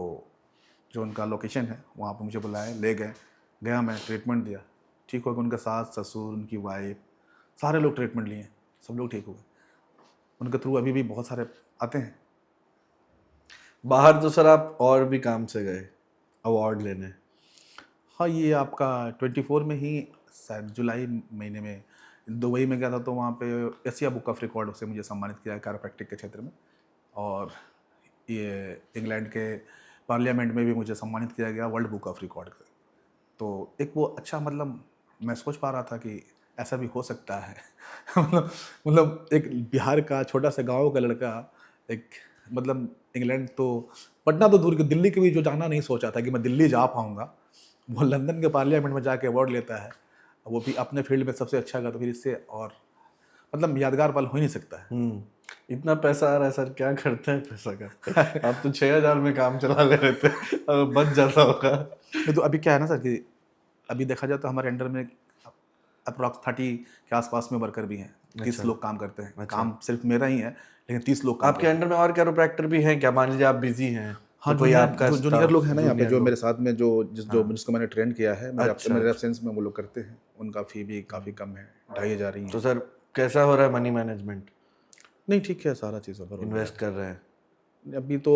जो उनका लोकेशन है वहाँ पर मुझे बुलाए, ले गए। गया मैं, ट्रीटमेंट दिया, ठीक हो गया। उनके सास ससुर, उनकी वाइफ, सारे लोग ट्रीटमेंट लिए, सब लोग ठीक हो गए। उनके थ्रू अभी भी बहुत सारे आते हैं। बाहर तो सर आप और भी काम से गए अवार्ड लेने। हाँ, ये आपका 24 में ही शायद जुलाई महीने में दुबई में गया था, तो वहाँ पे एशिया बुक ऑफ रिकॉर्ड से मुझे सम्मानित किया कैरोप्रैक्टिक के क्षेत्र में। और ये इंग्लैंड के पार्लियामेंट में भी मुझे सम्मानित किया गया वर्ल्ड बुक ऑफ रिकॉर्ड से। तो एक वो अच्छा, मतलब मैं सोच पा रहा था कि ऐसा भी हो सकता है। मतलब एक बिहार का छोटा सा गांव का लड़का, एक मतलब इंग्लैंड तो पटना तो दूर की, दिल्ली के भी जो जाना नहीं सोचा था कि मैं दिल्ली जा पाऊंगा, वो लंदन के पार्लियामेंट में जाके अवार्ड लेता है, वो भी अपने फील्ड में सबसे अच्छा का। तो फिर इससे और मतलब यादगार पल हो ही नहीं सकता है। इतना पैसा आ रहा है सर, क्या करते हैं पैसा का? आप तो 6,000 में काम चला ले रहे थे, अब बच जाता होगा। नहीं तो अभी क्या है ना सर कि अभी देखा जाए तो हमारे अंडर में अप्रॉक्स 30 के आसपास में वर्कर भी हैं। 30 लोग काम करते हैं। काम सिर्फ मेरा ही है, लेकिन 30 लोग काम आपके अंडर में और कैरोप्रैक्टर भी हैं क्या? मान लीजिए आप बिजी हैं, हाँ, तो कोई आपका जूनियर लोग हैं ना यहाँ पे, जो लोग। मेरे साथ में जो जिसको मैंने ट्रेन किया है, अच्छा, मेरे एब्सेंस में वो लोग करते हैं। उनका फी भी काफ़ी कम है, 2,500 ही है। तो सर कैसा हो रहा है मनी मैनेजमेंट? नहीं ठीक है, सारा चीज़ ओवर इन्वेस्ट कर रहे हैं? अभी तो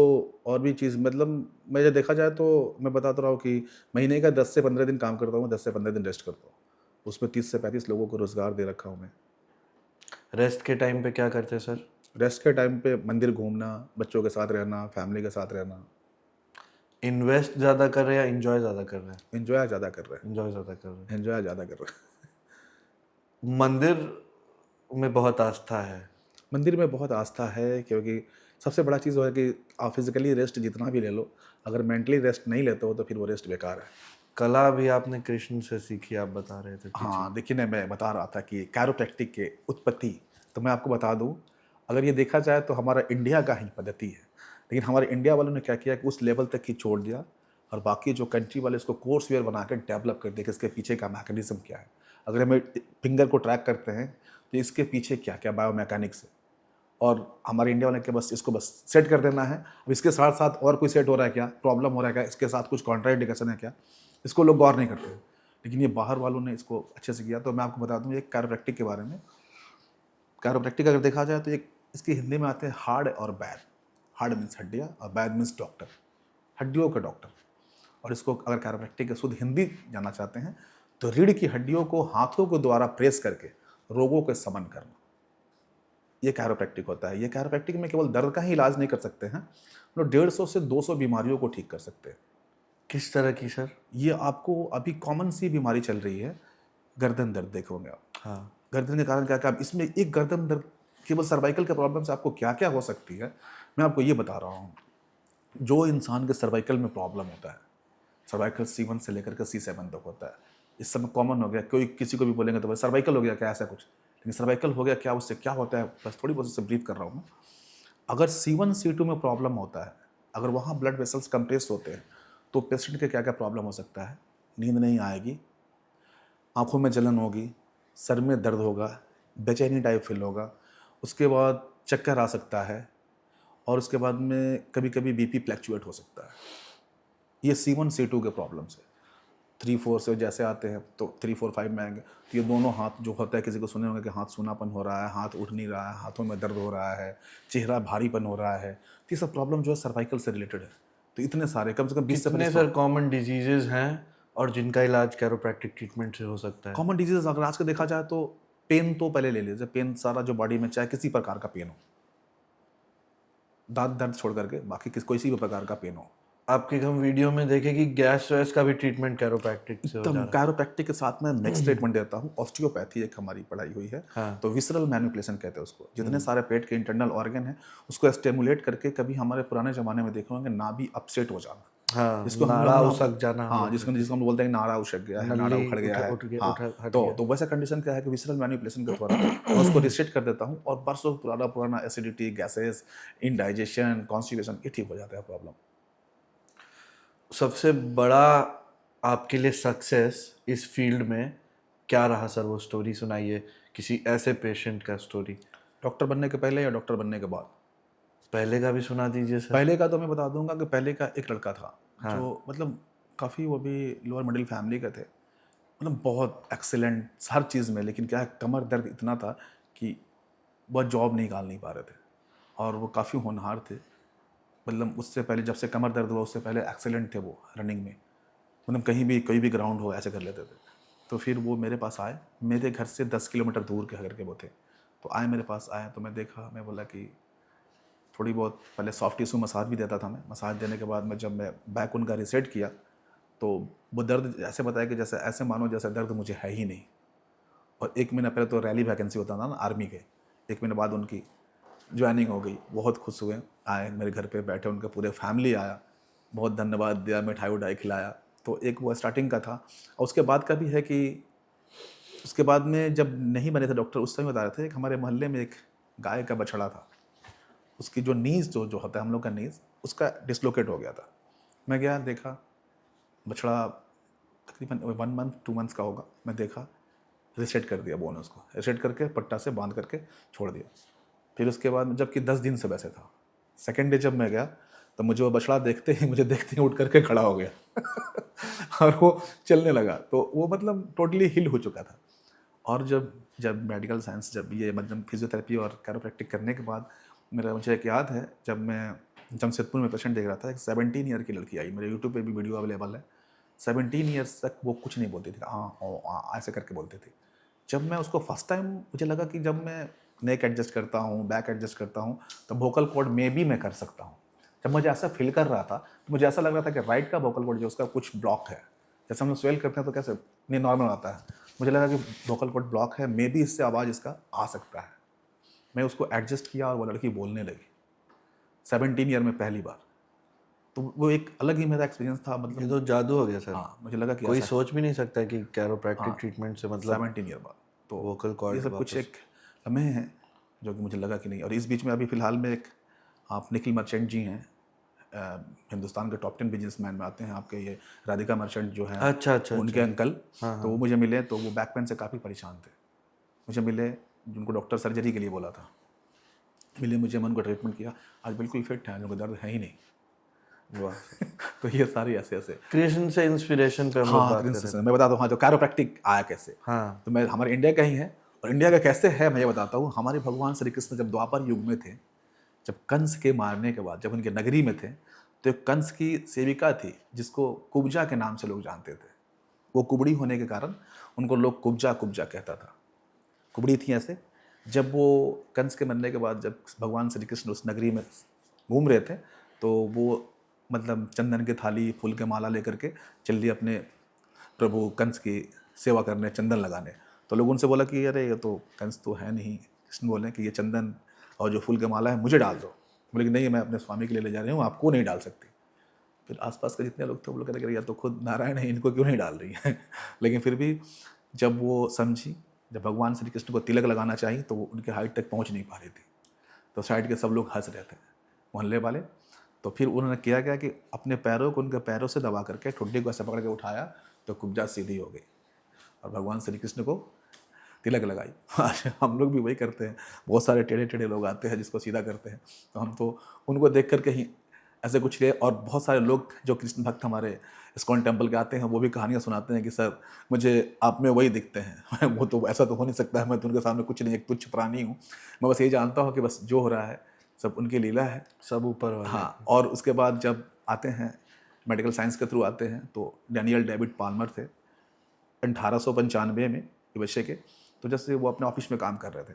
और भी चीज़, मतलब मैं जब देखा जाए तो मैं बताता रहा हूँ कि महीने का 10 से 15 दिन काम करता हूँ, 10 से 15 दिन रेस्ट करता हूँ। उसमें 30 से 35 लोगों को रोज़गार दे रखा हूँ मैं। रेस्ट के टाइम पे क्या करते हैं सर? रेस्ट के टाइम पे मंदिर घूमना, बच्चों के साथ रहना, फैमिली के साथ रहना। इन्वेस्ट ज़्यादा कर रहे हैं या इंजॉय ज़्यादा कर रहे हैं? एंजॉय ज़्यादा कर रहे इंजॉय ज़्यादा कर रहे हैं, एंजॉय ज़्यादा कर रहे हैं। हैं। मंदिर में बहुत आस्था है। मंदिर में बहुत आस्था है, क्योंकि सबसे बड़ा चीज़ वो है कि आप फिजिकली रेस्ट जितना भी ले लो, अगर मेंटली रेस्ट नहीं लेते हो तो फिर वो रेस्ट बेकार है। कला भी आपने कृष्ण से सीखी, आप बता रहे थे। हाँ देखिए ना, मैं बता रहा था कि कैरोप्रैक्टिक के उत्पत्ति, तो मैं आपको बता दूं, अगर ये देखा जाए तो हमारा इंडिया का ही पद्धति है, लेकिन हमारे इंडिया वालों ने क्या किया कि उस लेवल तक ही छोड़ दिया, और बाकी जो कंट्री वाले इसको कोर्स वेयर बना कर डेवलप कर दिया कि इसके पीछे का मैकेनिज्म क्या है। अगर हमें फिंगर को ट्रैक करते हैं तो इसके पीछे क्या क्या बायोमैकेनिक्स है, और हमारे इंडिया वाले के बस इसको बस सेट कर देना है। अब इसके साथ साथ और कोई सेट हो रहा है क्या, प्रॉब्लम हो रहा है क्या, इसके साथ कुछ कॉन्ट्राइंडिकेशन है क्या, इसको लोग गौर नहीं करते। लेकिन ये बाहर वालों ने इसको अच्छे से किया। तो मैं आपको बता दूं एक कैरोप्रैक्टिक के बारे में। कैरोप्रैक्टिक अगर देखा जाए तो एक इसकी हिंदी में आते हैं हार्ड और बैड। हार्ड मीन्स हड्डियाँ और बैड मीन्स डॉक्टर, हड्डियों का डॉक्टर। और इसको अगर कैरोप्रैक्टिक का शुद्ध हिंदी जानना चाहते हैं तो रीढ़ की हड्डियों को हाथों के द्वारा प्रेस करके रोगों के समन करना, ये कैरोप्रैक्टिक होता है। ये कैरोप्रैक्टिक में केवल दर्द का ही इलाज नहीं कर सकते हैं, लोग 150 से 200 बीमारियों को ठीक कर सकते हैं। किस तरह की सर? ये आपको अभी कॉमन सी बीमारी चल रही है, गर्दन दर्द देखोगे आप। हाँ, गर्दन के कारण क्या क्या, इसमें एक गर्दन दर्द केवल सर्वाइकल के प्रॉब्लम से आपको क्या क्या हो सकती है, मैं आपको ये बता रहा हूँ। जो इंसान के सर्वाइकल में प्रॉब्लम होता है, सर्वाइकल C1 से लेकर के C7 तक होता है, इस समय कॉमन हो गया। कोई किसी को भी बोलेंगे तो भाई सर्वाइकल हो गया क्या, ऐसा कुछ। लेकिन सर्वाइकल हो गया क्या, उससे क्या होता है, बस थोड़ी बहुत उससे ब्रीफ कर रहा हूँ मैं। अगर C1 C2 में प्रॉब्लम होता है, अगर वहाँ ब्लड वेसल्स कंप्रेस होते हैं, तो पेशेंट के क्या क्या प्रॉब्लम हो सकता है। नींद नहीं आएगी, आँखों में जलन होगी, सर में दर्द होगा, बेचैनी टाइप फील होगा, उसके बाद चक्कर आ सकता है, और उसके बाद में कभी कभी BP फ्लैक्चुएट हो सकता है। ये C1 C2 के प्रॉब्लम्स है। 3-4 से जैसे आते हैं तो 3-4-5 में आएंगे तो ये दोनों हाथ जो होता है, किसी को सुने होंगे कि हाथ सूनापन हो रहा है, हाथ उठ नहीं रहा है, हाथों में दर्द हो रहा है, चेहरा भारीपन हो रहा है, तो ये सब प्रॉब्लम जो है सर्वाइकल से रिलेटेड है। तो इतने सारे कम से कम 20 से कितने सर कॉमन डिजीजेज हैं और जिनका इलाज कैरोप्रैक्टिक ट्रीटमेंट से हो सकता है? कॉमन डिजीज अगर आज का देखा जाए तो पेन तो पहले ले लीजिए, पेन सारा जो बॉडी में चाहे किसी प्रकार का पेन हो, दांत दर्द छोड़ करके बाकी किसी भी प्रकार का पेन हो, आपके हम वीडियो में देखे कि गैस वैस का भी ट्रीटमेंट कैरोप्रैक्टिक से हो जा एकदम रहा है। कैरोप्रैक्टिक के साथ में नेक्स्ट ट्रीटमेंट देता हूँ। ऑस्टियोपैथी एक हमारी पढ़ाई हुई है, हाँ। तो विसरल मैनिपुलेशन कहते हैं उसको। जितने सारे पेट के इंटरनल ऑर्गन है उसको स्टिमुलेट करके, कभी हमारे पुराने जमाने में देखे होंगे नाभि अपसेट हो जाना, हाँ, जिसको नाड़ा उसक जाना, हाँ, जिसको हम बोलते हैं नाड़ा उछक गया है, नाड़ा नली उखड़ गया है, उठ गया, हाँ, हट तो गया। वैसा कंडीशन क्या है कि विसरल मैनिपुलेशन के द्वारा मैं उसको रिसेट कर देता हूँ और बरसों पुराना एसिडिटी, गैसेस, इनडाइजेशन, कॉन्स्टिपेशन ये ठीक हो जाता है प्रॉब्लम। सबसे बड़ा आपके लिए सक्सेस इस फील्ड में क्या रहा सर? वो स्टोरी सुनाइए, किसी ऐसे पेशेंट का स्टोरी। डॉक्टर बनने के पहले या डॉक्टर बनने के बाद? पहले का भी सुना दीजिए सर। पहले का तो मैं बता दूंगा कि पहले का एक लड़का था जो मतलब काफ़ी, वो भी लोअर मिडिल फैमिली का थे, मतलब बहुत एक्सीलेंट हर चीज़ में, लेकिन क्या है कमर दर्द इतना था कि वह जॉब निकाल नहीं पा रहे थे और वो काफ़ी होनहार थे। मतलब उससे पहले जब से कमर दर्द हुआ उससे पहले एक्सीलेंट थे वो रनिंग में, मतलब कहीं भी कोई भी ग्राउंड हो ऐसे कर लेते थे। तो फिर वो मेरे पास आए, मेरे घर से 10 किलोमीटर दूर के करके वो थे, तो आए मेरे पास आए तो मैं देखा, मैं बोला कि थोड़ी बहुत पहले सॉफ्ट टिश्यू मसाज भी देता था मैं। मसाज देने के बाद में जब मैं बैक उनका रिसेट किया तो वो दर्द ऐसे बताया कि जैसे ऐसे मानो जैसे दर्द मुझे है ही नहीं। और 1 महीना पहले तो रैली वैकेंसी होता था ना आर्मी के, 1 महीने बाद उनकी ज्वाइनिंग हो गई। बहुत खुश हुए, आए मेरे घर पे बैठे, उनके पूरे फैमिली आया, बहुत धन्यवाद दिया, मिठाई उठाई खिलाया। तो एक वो स्टार्टिंग का था। और उसके बाद का भी है कि उसके बाद में जब नहीं बने थे डॉक्टर, उस समय बता रहे थे कि हमारे मोहल्ले में एक गाय का बछड़ा था, उसकी जो नीज जो होता है हम लोग का नीज, उसका डिसलोकेट हो गया था। मैं गया, देखा बछड़ा तकरीबन 1 मंथ 2 मंथ्स का होगा। मैं देखा, रिसेट कर दिया बोन, उसको रिसेट करके पट्टा से बांध करके छोड़ दिया। फिर उसके बाद जबकि 10 दिन से वैसे था, सेकेंड डे जब मैं गया तो मुझे वो बछड़ा देखते ही उठ करके खड़ा हो गया और वो चलने लगा। तो वो मतलब टोटली हिल हो चुका था। और जब मेडिकल साइंस, जब ये मतलब फिजियोथेरेपी और कैरोप्रैक्टिक करने के बाद मुझे एक याद है, जब मैं जमशेदपुर में पेशेंट देख रहा था, एक 17 ईयर की लड़की आई, मेरे यूट्यूब पे भी वीडियो अवेलेबल है। 17 ईयर्स तक वो कुछ नहीं बोलती थी, हाँ ऐसे करके बोलती थी। जब मैं उसको फर्स्ट टाइम, मुझे लगा कि जब मैं नेक एडजस्ट करता हूँ, बैक एडजस्ट करता हूँ, तो वोकल कॉर्ड में भी मैं कर सकता हूँ। जब मुझे ऐसा फील कर रहा था तो मुझे ऐसा लग रहा था कि राइट का वोकल कॉर्ड जो उसका कुछ ब्लॉक है, जैसे हम लोग स्वेल करते हैं तो कैसे नहीं नॉर्मल आता है, मुझे लगा कि वोकल कॉर्ड ब्लॉक है, मे बी इससे आवाज़ इसका आ सकता है। मैं उसको एडजस्ट किया और वो लड़की बोलने लगी 17 ईयर में पहली बार। तो वो एक अलग ही मेरा एक्सपीरियंस था। ये मतलब तो जादू हो गया सर। हाँ, मुझे लगा कि कोई ऐसा सोच भी नहीं सकता कि कैरोप्रैक्टिक हाँ, ट्रीटमेंट से मतलब 17 ईयर बाद। तो वोकल कॉर्ड ये सब कुछ एक लम्हे हैं जो कि मुझे लगा कि नहीं। और इस बीच में अभी फ़िलहाल में एक आप निखिल मर्चेंट जी हैं, हिंदुस्तान के टॉप 10 बिजनेसमैन में आते हैं आपके, ये राधिका मर्चेंट जो हैं, अच्छा उनके अंकल। हाँ, तो वो मुझे मिले, तो वो बैक पेन से काफ़ी परेशान थे, मुझे मिले, जिनको डॉक्टर सर्जरी के लिए बोला था, मिले मुझे, मैं उनको ट्रीटमेंट किया, आज बिल्कुल फिट हैं, उनको दर्द है ही नहीं। वाह। तो ये सारी ऐसे ऐसे क्रिएशन से इंस्पिरेशन पे हम लोग हाँ, बात कर रहे क्रिंसिस मैं बताता हूँ। हाँ, जो कैरोप्रैक्टिक आया कैसे, हाँ। तो मैं हमारे इंडिया का ही है। और इंडिया का कैसे है मैं ये बताता हूँ। हमारे भगवान श्री कृष्ण जब द्वापर युग में थे, जब कंस के मारने के बाद जब उनके नगरी में थे, तो एक कंस की सेविका थी जिसको कुब्जा के नाम से लोग जानते थे। वो कुबड़ी होने के कारण उनको लोग कुब्जा कुब्जा कहता था, कुबड़ी थी ऐसे। जब वो कंस के मरने के बाद जब भगवान श्री कृष्ण उस नगरी में घूम रहे थे, तो वो मतलब चंदन की थाली, फूल के माला लेकर के चल दिए अपने प्रभु कंस की सेवा करने, चंदन लगाने। तो लोग उनसे बोला कि अरे ये तो कंस तो है नहीं। कृष्ण बोले कि ये चंदन और जो फूल के माला है मुझे डाल दो। बोले कि नहीं, मैं अपने स्वामी के लिए ले जा रही हूँ, आपको नहीं डाल सकती। फिर आसपास के जितने लोग थे वो लोग कहते या तो खुद नारायण है, इनको क्यों नहीं डाल रही है लेकिन फिर भी जब वो समझी, जब भगवान श्री कृष्ण को तिलक लगाना चाहिए तो वो उनके हाइट तक पहुँच नहीं पा रही थी। तो साइड के सब लोग हंस रहे थे, मोहल्ले वाले। तो फिर उन्होंने किया क्या कि अपने पैरों को उनके पैरों से दबा करके ठुड्डी को ऐसे पकड़ के उठाया, तो कुब्जा सीधी हो गई और भगवान श्री कृष्ण को तिलक लगाई। आज हम लोग भी वही करते हैं। बहुत सारे टेढ़े टेढ़े लोग आते हैं जिसको सीधा करते हैं, तो हम तो उनको देख करके ही ऐसे कुछ किए। और बहुत सारे लोग जो कृष्ण भक्त हमारे इस्कॉन टेम्पल के आते हैं, वो भी कहानियाँ सुनाते हैं कि सर मुझे आप में वही दिखते हैं वो तो ऐसा तो हो नहीं सकता है, मैं तो उनके सामने कुछ नहीं, एक तुच्छ प्राणी हूँ। मैं बस यही जानता हूँ कि बस जो हो रहा है सब उनकी लीला है, सब ऊपर वाले। हाँ। और उसके बाद जब आते हैं मेडिकल साइंस के थ्रू आते हैं, तो डैनियल डेविड पाल्मर थे 1895 में यूएसए के। तो जैसे वो अपने ऑफिस में काम कर रहे थे,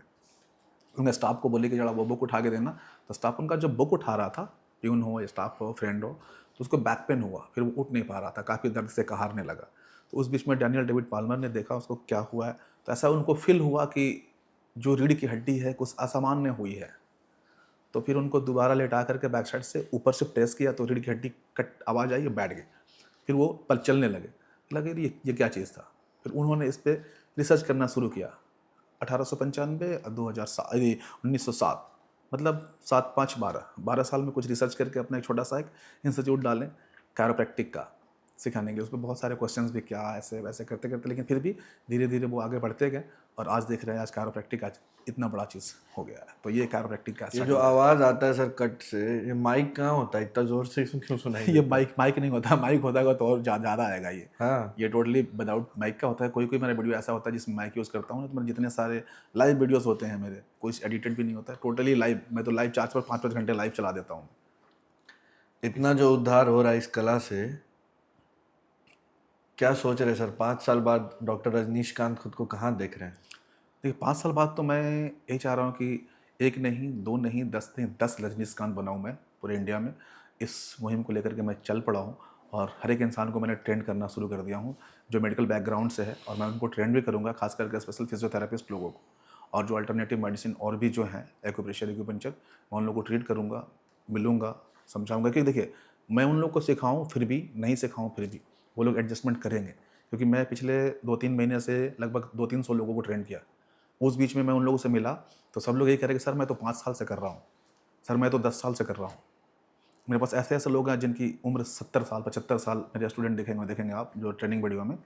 उन्होंने स्टाफ को बोले कि जरा वो बुक उठा के देना। तो स्टाफ उनका जब बुक उठा रहा था, प्यून हो, स्टाफ हो, फ्रेंड हो, तो उसको बैक पेन हुआ, फिर वो उठ नहीं पा रहा था, काफ़ी दर्द से कहारने लगा। तो उस बीच में डैनियल डेविड पाल्मर ने देखा उसको क्या हुआ है, तो ऐसा उनको फील हुआ कि जो रीढ़ की हड्डी है कुछ असामान्य हुई है। तो फिर उनको दोबारा लेटा करके बैक साइड से ऊपर से प्रेस किया, तो रीढ़ की हड्डी कट आवाज़ आई, बैठ गई। फिर वो पल चलने लगे ये क्या चीज़ था। फिर उन्होंने इस पर रिसर्च करना शुरू किया। 1895 और 2007 1907, मतलब 7 5 12 साल में कुछ रिसर्च करके अपना एक छोटा सा एक इंस्टीट्यूट डालें कायरोप्रैक्टिक का सिखाने के। उसमें बहुत सारे क्वेश्चंस भी क्या ऐसे वैसे करते करते, लेकिन फिर भी धीरे धीरे वो आगे बढ़ते गए और आज देख रहे हैं आज कायरोप्रैक्टिक आज इतना बड़ा चीज़ हो गया है। तो ये कायरोप्रैक्टिक का ये जो आवाज आता है सर कट से, ये माइक कहाँ होता है, इतना जोर से क्यों सुनाई ये माइक नहीं होता, माइक होता है तो और ज़्यादा आएगा ये। हाँ, ये टोटली विदाउट माइक का होता है। कोई मेरा वीडियो ऐसा होता है जिसमें माइक यूज़ करता हूँ, तो मेरे जितने सारे लाइव वीडियोस होते हैं मेरे, कोई एडिटेड भी नहीं होता है, टोटली लाइव। मैं तो लाइव 4 5 घंटे लाइव चला देता हूँ। इतना जो उद्धार हो रहा है इस कला से, क्या सोच रहे सर 5 साल बाद डॉक्टर रजनीशकांत खुद को कहाँ देख रहे हैं? देखिए 5 साल बाद तो मैं यही चाह रहा हूँ कि एक नहीं, 2 नहीं, 10 नहीं, 10 रजनीशकांत बनाऊँ मैं पूरे इंडिया में। इस मुहिम को लेकर के मैं चल पड़ा हूँ और हर एक इंसान को मैंने ट्रेंड करना शुरू कर दिया हूँ जो मेडिकल बैकग्राउंड से है, और मैं उनको ट्रेंड भी करूँगा, खास करके स्पेशल फिजियोथेरेपिस्ट लोगों को, और जो अल्टरनेटिव मेडिसिन और भी जो हैं एक्यूप्रेशर एक्यूपंक्चर, मैं उन लोगों को ट्रीट करूँगा, मिलूँगा, समझाऊँगा कि देखिए मैं उन लोगों को सिखाऊँ फिर भी, नहीं सिखाऊँ फिर भी वो लोग एडजस्टमेंट करेंगे। क्योंकि मैं पिछले 2-3 महीने से लगभग 200-300 लोगों को ट्रेन किया। उस बीच में मैं उन लोगों से मिला तो सब लोग यही कह रहे कि सर मैं तो 5 साल से कर रहा हूँ, सर मैं तो 10 साल से कर रहा हूँ। मेरे पास ऐसे ऐसे लोग हैं जिनकी उम्र 70 साल 75 साल, मेरे स्टूडेंट देखेंगे आप जो ट्रेनिंग वीडियो में,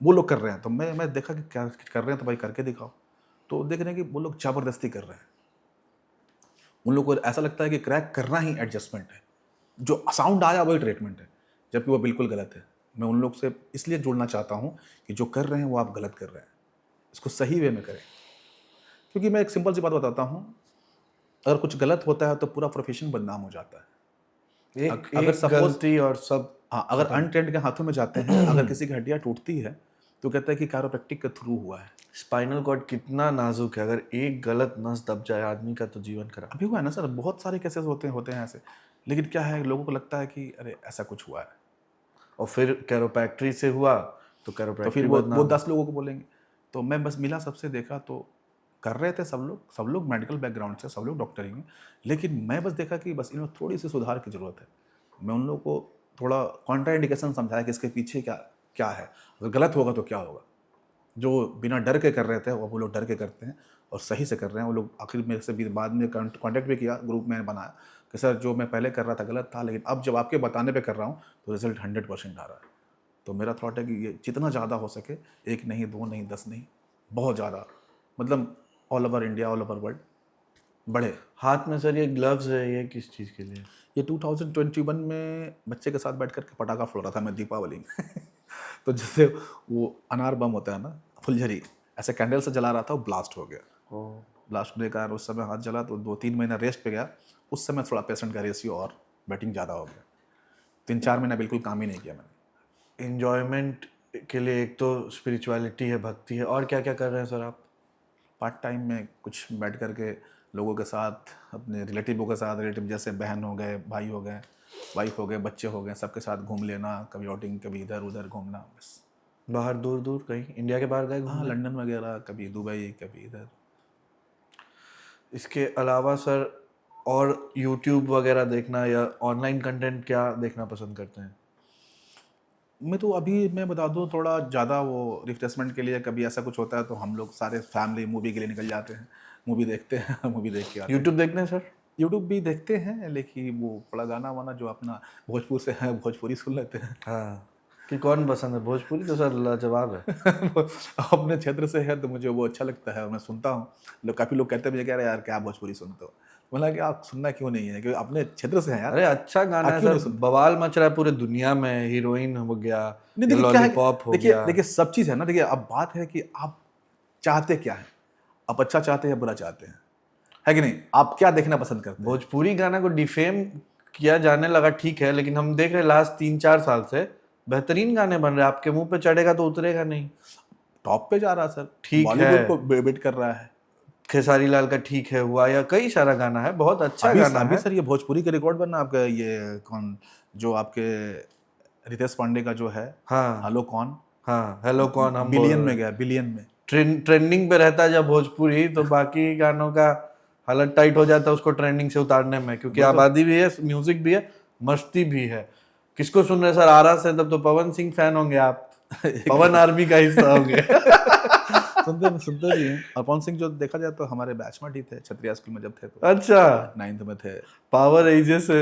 वो लोग कर रहे हैं। तो मैं देखा कि क्या कर रहे हैं, तो भाई करके दिखाओ। तो देख रहे हैं कि वो लोग ज़बरदस्ती कर रहे हैं। उन लोगों को ऐसा लगता है कि क्रैक करना ही एडजस्टमेंट है, जो साउंड आया वही ट्रीटमेंट है, जबकि वो बिल्कुल गलत है। मैं उन लोग से इसलिए जुड़ना चाहता हूँ कि जो कर रहे हैं वो आप गलत कर रहे हैं, इसको सही वे में करें। क्योंकि मैं एक सिंपल सी बात बताता हूँ, अगर कुछ गलत होता है तो पूरा प्रोफेशन बदनाम हो जाता है। अगर गलती और सब, हाँ, अगर अनट्रेंड के हाथों में जाते हैं, अगर किसी की हड्डियाँ टूटती है तो कहता है कि कायरोप्रैक्टिक के थ्रू हुआ है। स्पाइनल कॉर्ड कितना नाजुक है, अगर एक गलत नस दब जाए आदमी का तो जीवन खराब। अभी हुआ है ना सर, बहुत सारे केसेस होते हैं ऐसे। लेकिन क्या है, लोगों को लगता है कि अरे ऐसा कुछ हुआ है, और फिर कैरोप्रैक्टरी से हुआ तो तो कैरोप्रैक्टरी फिर वो 10 लोगों को बोलेंगे। तो मैं बस मिला सबसे, देखा तो कर रहे थे सब लोग मेडिकल बैकग्राउंड से, सब लोग डॉक्टर ही हैं। लेकिन मैं बस देखा कि बस इनमें थोड़ी सी सुधार की ज़रूरत है। मैं उन लोगों को थोड़ा कॉन्ट्राइंडिकेशन समझाया कि इसके पीछे क्या है, अगर गलत होगा तो क्या होगा। जो बिना डर के कर रहे थे वो लोग डर के करते हैं और सही से कर रहे हैं। वो लोग आखिर मेरे से भी बाद में कॉन्टैक्ट भी किया, ग्रुप मैंने बनाया कि सर जो मैं पहले कर रहा था गलत था, लेकिन अब जब आपके बताने पे कर रहा हूँ तो रिजल्ट 100% आ रहा है। तो मेरा थॉट है कि ये जितना ज़्यादा हो सके, 1 नहीं, 2 नहीं, 10 नहीं, बहुत ज़्यादा, मतलब all over India, all over world बढ़े। हाथ में सर ये ग्लव्स है, ये किस चीज़ के लिए? ये 2021 में बच्चे के साथ बैठ कर के पटाखा फोड़ रहा था मैं दीपावली में तो जैसे वो अनार बम होता है ना, फुलझड़ी, ऐसे कैंडल से जला रहा था, वो ब्लास्ट हो गया। ब्लास्ट होने के कारण उस समय हाथ जला, तो 2-3 महीना रेस्ट पे गया। उस समय थोड़ा पेशेंट का रेशियो और बेटिंग ज़्यादा हो गया। 3-4 महीना बिल्कुल काम ही नहीं किया मैंने। इंजॉयमेंट के लिए एक तो स्पिरिचुअलिटी है, भक्ति है, और क्या क्या कर रहे हैं सर आप? पार्ट टाइम में कुछ बैठ कर के लोगों के साथ, अपने रिलेटिवों के साथ, रिलेटिव जैसे बहन हो गए, भाई हो गए, वाइफ हो गए, बच्चे हो गए, सबके साथ घूम लेना, कभी आउटिंग, कभी इधर उधर घूमना बस। बाहर दूर दूर कहीं इंडिया के बाहर गए हाँ, घूमने? लंदन वगैरह, कभी दुबई, कभी इधर। इसके अलावा सर और यूट्यूब वगैरह देखना या ऑनलाइन कंटेंट क्या देखना पसंद करते हैं? मैं बता दूँ थोड़ा ज़्यादा वो रिफ्रेशमेंट के लिए, कभी ऐसा कुछ होता है तो हम लोग सारे फैमिली मूवी के लिए निकल जाते हैं, मूवी देखते हैं मूवी देख के आते हैं। यूट्यूब देखते हैं सर? यूट्यूब भी देखते हैं, लेकिन वो थोड़ा गाना वाना जो अपना भोजपुर से है, भोजपुरी सुन लेते हैं। हाँ, कि कौन पसंद है? भोजपुरी तो सर लाजवाब है। वो अपने क्षेत्र से है तो मुझे वो अच्छा लगता है और मैं सुनता हूँ। काफ़ी लोग कहते हैं मुझे, कह रहे यार क्या भोजपुरी सुनते हो। बोला कि आप सुनना क्यों नहीं है, क्योंकि अपने क्षेत्र से हैं यार। अरे अच्छा गाना है सर, बवाल मच रहा है पूरे दुनिया में, हीरोइन हो गया, लॉलीपॉप हो गया। देखिए सब चीज़ है ना। देखिए अब बात है कि आप चाहते क्या है, आप अच्छा चाहते हैं या बुरा चाहते हैं, है कि नहीं? आप क्या देखना पसंद करते हैं? भोजपुरी गाना को डिफेम किया जाने लगा, ठीक है, लेकिन हम देख रहे हैं लास्ट 3-4 साल से बेहतरीन गाने बन रहे हैं। आपके मुंह पे चढ़ेगा तो उतरेगा नहीं। टॉप पे जा रहा है सर, ठीक है। बॉलीवुड को बीट कर रहा है। खेसारी लाल का ठीक है हुआ, या कई सारा गाना है, बहुत अच्छा गाना अभी है। सर ये भोजपुरी के रिकॉर्ड बनना आपका, ये कौन जो आपके रितेश पांडे का जो है, हाँ हेलो कौन, हाँ, हेलो कौन, हम बिलियन में गया, बिलियन में। ट्रेंडिंग पे रहता है जब भोजपुरी, तो बाकी गानों का हालत टाइट हो जाता है उसको ट्रेंडिंग से उतारने में, क्योंकि आबादी भी है, म्यूजिक भी है, मस्ती भी है। किसको सुन रहे सर, आरा से? तब तो पवन सिंह फैन होंगे आप, पवन आर्मी का हिस्सा होंगे। सुनते भी हैं। और पवन सिंह जो देखा जाए तो हमारे बैचमेट ही थे, क्षत्रिया स्कूल में जब थे तो। अच्छा, 9th में थे। पावर एजे से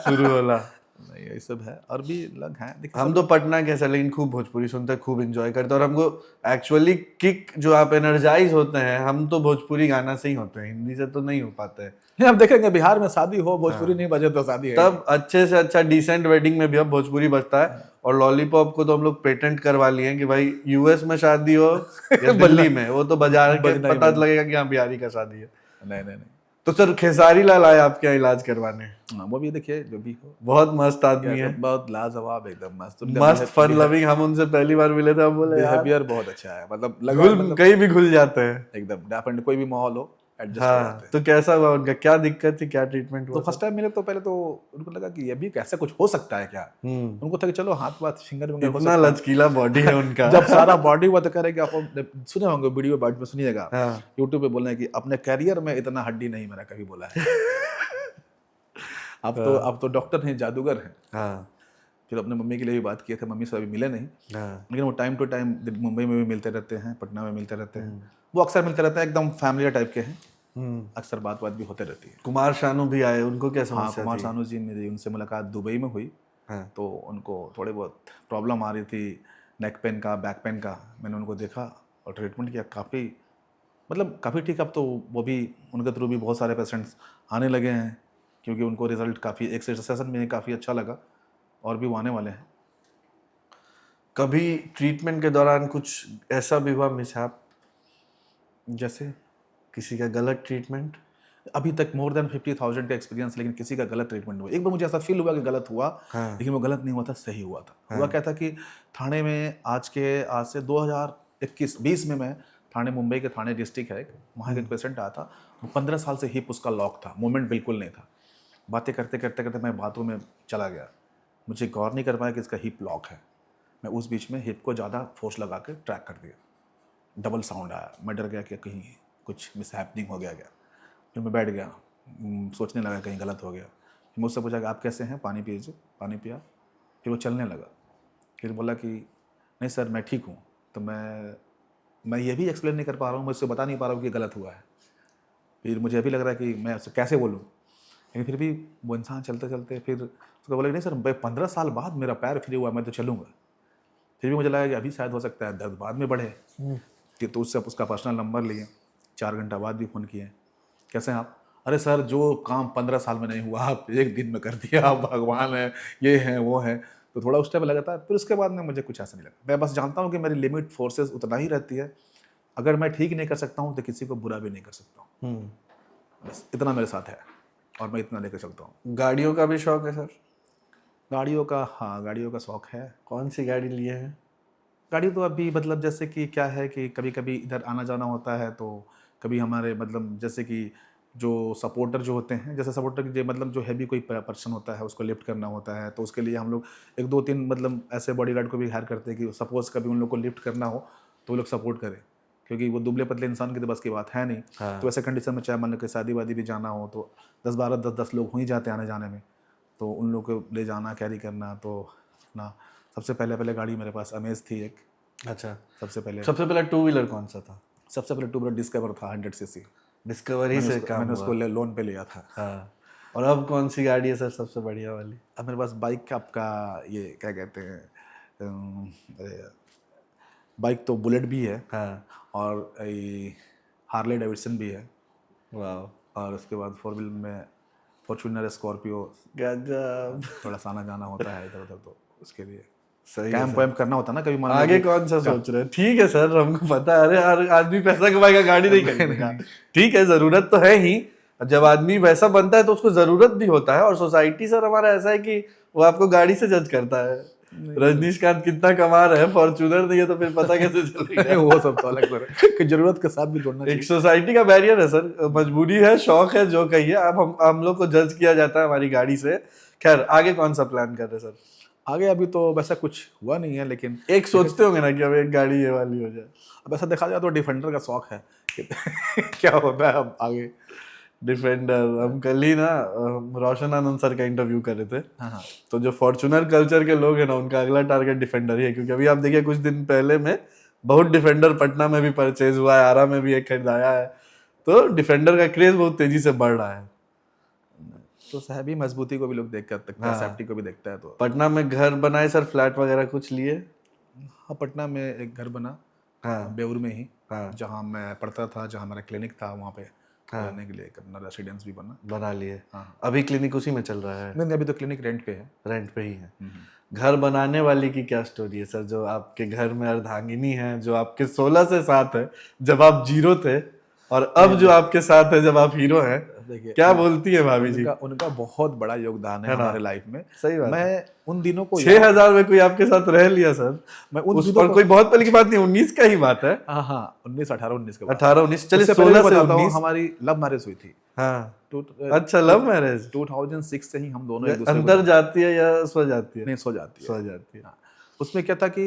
शुरू होला। नहीं ये सब है, और भी लग हैं। देखिए हम तो पटना के सर, लेकिन खूब भोजपुरी सुनते हैं, खूब एंजॉय करते हैं, और हमको एक्चुअली किक जो आप एनर्जाइज होते हैं, हम तो भोजपुरी गाना से ही होते हैं, हिंदी से तो नहीं हो पाते हैं। हम देखेंगे बिहार में शादी हो, भोजपुरी नहीं बजे तो शादी है। तब अच्छे से अच्छा डिसेंट वेडिंग में भी अब भोजपुरी बजता है। और लॉलीपॉप को तो हम लोग पेटेंट करवा लिए हैं कि भाई यूएस में शादी हो या दिल्ली में, वो तो बाजार के पता लगेगा कि हाँ बिहारी का शादी है। नहीं। तो सर खेसारी लाल आए आपके यहाँ इलाज करवाने? हाँ, वो भी देखिए जो भी हो, बहुत मस्त आदमी है, बहुत लाजवाब, एकदम मस्त फन लविंग। हम उनसे पहली बार मिले थे, हम बोले यार बिहेवियर बहुत अच्छा है, मतलब कहीं भी घुल जाते हैं एकदम डेफिनेटली, कोई भी माहौल हो एडजस्ट हो हाँ। जाते हैं। तो कैसा हुआ उनका, क्या दिक्कत थी, क्या ट्रीटमेंट हुआ? तो फर्स्ट टाइम मिले तो पहले तो उनको लगा कि ये भी कैसे कुछ हो सकता है क्या। उनको था कि चलो हाथ बात फिंगर विंगर हो इतना सकता है। लचकीला बॉडी है उनका। जब सारा बॉडी हुआ तो कह रहे कि आप सुने होंगे वीडियो बाइट में, सुनिएगा हाँ। यूट्यूब पे बोल रहे हैं कि अपने करियर में इतना हड्डी नहीं मेरा कभी बोला है। अब तो डॉक्टर हैं, जादूगर हैं। हाँ फिर अपने मम्मी के लिए भी बात किए थे, मम्मी से अभी मिले नहीं, हाँ। लेकिन वो टाइम टू टाइम मुंबई में भी मिलते रहते हैं, पटना में मिलते रहते हैं, वो अक्सर मिलते रहते हैं, एकदम फैमिली टाइप के हैं, अक्सर बात भी होते रहती है। कुमार शानू भी आए, उनको क्या हाँ, समस्या कुमार थी? शानू जी, मेरी उनसे मुलाकात दुबई में हुई। हाँ। तो उनको थोड़े बहुत प्रॉब्लम आ रही थी, नेक पेन का, बैक पेन का। मैंने उनको देखा और ट्रीटमेंट किया, काफ़ी ठीक। अब तो वो भी, उनके थ्रू भी बहुत सारे पेशेंट्स आने लगे हैं, क्योंकि उनको रिजल्ट काफ़ी, एक सेशन में काफ़ी अच्छा लगा, और भी वो आने वाले हैं। कभी ट्रीटमेंट के दौरान कुछ ऐसा भी हुआ मिसहैप, जैसे किसी का गलत ट्रीटमेंट? अभी तक मोर देन 50,000 का एक्सपीरियंस, लेकिन किसी का गलत ट्रीटमेंट हुआ। एक बार मुझे ऐसा फील हुआ कि गलत हुआ, हाँ। लेकिन वो गलत नहीं हुआ था, सही हुआ था। हुआ क्या था कि थाने में आज से 2021-20 में मैं थाने, मुंबई के थाने डिस्ट्रिक्ट है, वहाँ एक पेशेंट आया था। 15 साल से हिप उसका लॉक था, मूवमेंट बिल्कुल नहीं था। बातें करते करते मैं बाथरूम में चला गया, मुझे गौर नहीं कर पाया कि इसका हिप लॉक है। मैं उस बीच में हिप को ज़्यादा फोर्स लगा के ट्रैक कर दिया, डबल साउंड आया। मैं डर गया कि कहीं कुछ मिसहैपनिंग हो गया। फिर मैं बैठ गया, सोचने लगा कहीं गलत हो गया। फिर मुझसे पूछा कि आप कैसे हैं, पानी पीजिए, पानी पिया। फिर वो चलने लगा, फिर बोला कि नहीं सर मैं ठीक हूँ। तो मैं ये भी एक्सप्लेन नहीं कर पा रहा हूँ, मैं उससे बता नहीं पा रहा हूँ कि गलत हुआ है। फिर मुझे अभी लग रहा है कि मैं उससे कैसे बोलूँ, लेकिन फिर भी वो इंसान चलते चलते फिर उसको बोला कि नहीं सर, 15 साल बाद मेरा पैर फ्री हुआ, मैं तो चलूँगा। फिर भी मुझे लगा कि अभी शायद हो सकता है दर्द बाद में बढ़े, कि तो उससे उसका पर्सनल नंबर लिए, 4 घंटा बाद भी फ़ोन किए, कैसे हैं आप? अरे सर जो काम 15 साल में नहीं हुआ आप 1 दिन में कर दिया, आप भगवान है, ये हैं वो हैं। तो थोड़ा उस टाइम लगा था। फिर उसके बाद में मुझे कुछ ऐसा नहीं लगा। मैं बस जानता हूँ कि मेरी लिमिट फोर्सेस उतना ही रहती है, अगर मैं ठीक नहीं कर सकता हूँ तो किसी को बुरा भी नहीं कर सकता हूँ। बस इतना मेरे साथ है, और मैं इतना लेकर चलता हूँ। गाड़ियों का भी शौक है सर? गाड़ियों का, हाँ गाड़ियों का शौक है। कौन सी गाड़ी लिए हैं? गाड़ी तो अभी मतलब जैसे कि क्या है कि कभी कभी इधर आना जाना होता है, तो कभी हमारे मतलब जैसे कि जो सपोर्टर जो होते हैं, जैसे सपोर्टर जो मतलब जो हैवी कोई पर्सन होता है उसको लिफ्ट करना होता है, तो उसके लिए हम लोग 1-2-3 मतलब ऐसे बॉडीगार्ड को भी हायर करते हैं कि सपोज कभी उन लोग को लिफ्ट करना हो तो वो लोग सपोर्ट करें, क्योंकि वो दुबले पतले इंसान की तो बस की बात है नहीं। हाँ। तो ऐसे कंडीशन में चाहे मान लो कि शादी वादी भी जाना हो तो 10-12-10 लोग हो ही जाते हैं आने जाने में, तो उन लोग को ले जाना, कैरी करना। तो अपना सबसे पहले गाड़ी मेरे पास अमेज थी एक। अच्छा, सबसे पहले 2 व्हीलर कौन सा था? सबसे पहले 2 व्हीलर डिस्कवर था, 100 सीसी। डिस्कवरी से काम मैंने हुआ। उसको लोन पे लिया था। हाँ। और अब कौन सी गाड़ी है सर सबसे बढ़िया वाली? अब मेरे पास बाइक आपका ये क्या कहते हैं, बाइक तो बुलेट भी है, हाँ। और हार्ले डेविडसन भी है, वाह। और उसके बाद 4 व्हीलर में फॉर्च्यूनर, स्कॉर्पियो। गजब। थोड़ा सा आना जाना होता है इधर उधर, तो उसके लिए सही है कैंप सर। वैम्प करना होता है ना कभी। मान लो आगे कि- कौन सा सोच रहे हैं? ठीक है सर, हमको पता है। अरे यार, आदमी पैसा कमाएगा, गाड़ी नहीं खरीदेगा। ठीक है, जरूरत तो है ही। जब आदमी वैसा बनता है तो उसको जरूरत भी होता है, और सोसाइटी सर हमारा ऐसा है कि वो आपको गाड़ी से जज करता है। रजनीकांत कितना कमा रहे हैं, फॉर्च्यूनर नहीं है तो फिर पता कैसे चलेगा। वो सब तो अलग बात है कि जरूरत के साथ भी जोड़ना एक सोसाइटी का बैरियर है सर, मजबूरी है, शौक है, जो कहिए। अब हम लोग को जज किया जाता है हमारी गाड़ी से। खैर, आगे कौन सा प्लान कर रहे हैं सर? आगे अभी तो वैसा कुछ हुआ नहीं है, लेकिन एक सोचते होंगे ना कि अब एक गाड़ी ये वाली हो जाए। अब ऐसा देखा जाए तो डिफेंडर का शौक है कि क्या होता है अब आगे। डिफेंडर, हम कल ही ना रोशन आनंद सर का इंटरव्यू कर रहे थे। हाँ तो जो फॉर्च्यूनर कल्चर के लोग हैं ना, उनका अगला टारगेट डिफेंडर ही है। क्योंकि अभी आप देखिए कुछ दिन पहले में बहुत डिफेंडर पटना में भी परचेज हुआ है, आरा में भी एक खरीदाया है। तो डिफेंडर का क्रेज बहुत तेजी से बढ़ रहा है। तो साहबी मजबूती को भी लोग देख कर देखता है, सेफ्टी को भी देखता है। तो पटना में घर बनाए सर, फ्लैट वगैरह कुछ लिए? हाँ, पटना में एक घर बना, हाँ बेउर में ही, हाँ जहाँ मैं पढ़ता था, जहाँ मेरा क्लिनिक था, वहाँ पे रहने के लिए एक अपना रेसिडेंस भी बना लिए। हाँ। अभी क्लिनिक उसी में चल रहा है? नहीं, अभी तो क्लिनिक रेंट पे है। रेंट पे ही है। घर बनाने वाली की क्या स्टोरी है सर? जो आपके घर में अर्धांगिनी है, जो आपके 16 से 7 है जब आप जीरो थे, और अब जो आपके साथ है जब आप हीरो हैं, देखिए क्या बोलती है भाभी जी? उनका बहुत बड़ा योगदान है हमारे लाइफ में। सही बात है। मैं उन दिनों को 6,000 में कोई आपके साथ रह लिया सर? मैं उन उस दिनों और कोई बहुत पहले की बात नहीं, 19 का ही बात है। हाँ 19 के बाद 18-19, चलिए उससे पहले 16 से बताता हूँ, 19। हमारी लव मैरिज हुई थी। हाँ, अच्छा, लव मैरिज। 2006 से ही हम दोनों एक दूसरे अंदर जाती है या सो जाती है? नहीं, सो जाती है। सो जाती है। हाँ, उसमें क्या था कि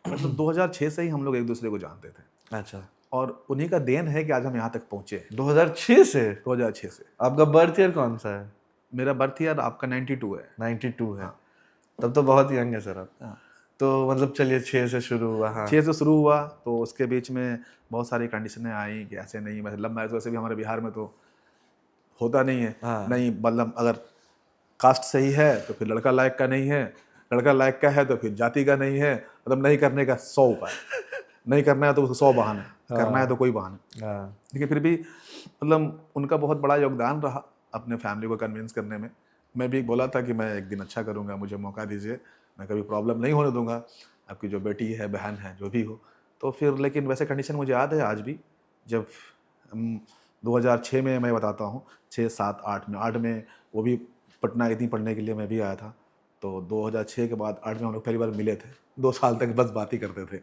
मतलब 2006 से ही हम लोग एक दूसरे को जानते थे, अच्छा, और उन्हीं का देन है कि आज हम यहाँ तक पहुंचे हैं। 2006 से? 2006 से। आपका बर्थ ईयर कौन सा है? मेरा बर्थ ईयर आपका 92 है। 92 है। तब तो बहुत यंग है सर आप। तो मतलब चलिए 6 से शुरू हुआ। हाँ, 6 से शुरू हुआ, तो उसके बीच में बहुत सारी कंडीशनें आई कि ऐसे नहीं, मतलब मैरिज वैसे भी हमारे बिहार में तो होता नहीं है। नहीं, मतलब अगर कास्ट सही है तो फिर लड़का लायक का नहीं है, लड़का लायक का है तो फिर जाति का नहीं है, मतलब नहीं करने का 100 उपाय। नहीं करना है तो 100 बहाने, करना है तो कोई बहाने। लेकिन फिर भी मतलब उनका बहुत बड़ा योगदान रहा अपने फैमिली को कन्विंस करने में। मैं भी बोला था कि मैं एक दिन अच्छा करूँगा, मुझे मौका दीजिए, मैं कभी प्रॉब्लम नहीं होने दूंगा, आपकी जो बेटी है, बहन है, जो भी हो। तो फिर लेकिन वैसे कंडीशन मुझे याद है आज भी, जब 2006 में मैं बताता हूँ, 6, 7, 8 में वो भी पटना आई थी पढ़ने के लिए, मैं भी आया था। तो 2006 के बाद 8 में हम लोग पहली बार मिले थे। 2 साल तक बस बात ही करते थे।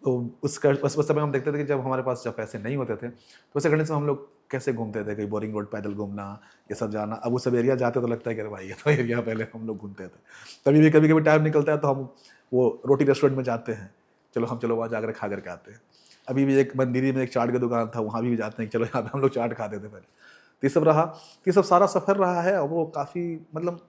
तो उस समय हम देखते थे कि जब हमारे पास जब पैसे नहीं होते थे तो उसे कंडीशन में हम लोग कैसे घूमते थे, कहीं बोरिंग रोड पैदल घूमना, ये सब जाना। अब वो सब एरिया जाते तो लगता है कि अरे भाई ये तो एरिया पहले हम लोग घूमते थे। कभी कभी टाइम निकलता है तो हम वो रोटी रेस्टोरेंट में जाते हैं, चलो वहाँ जाकर खा करके आते हैं। अभी भी एक मंदिरी में एक चाट की दुकान था, वहाँ भी जाते हैं, चलो यहाँ पे हम लोग चाट खाते थे पहले। तो ये सब रहा, ये सब सारा सफ़र रहा है। और वो काफ़ी मतलब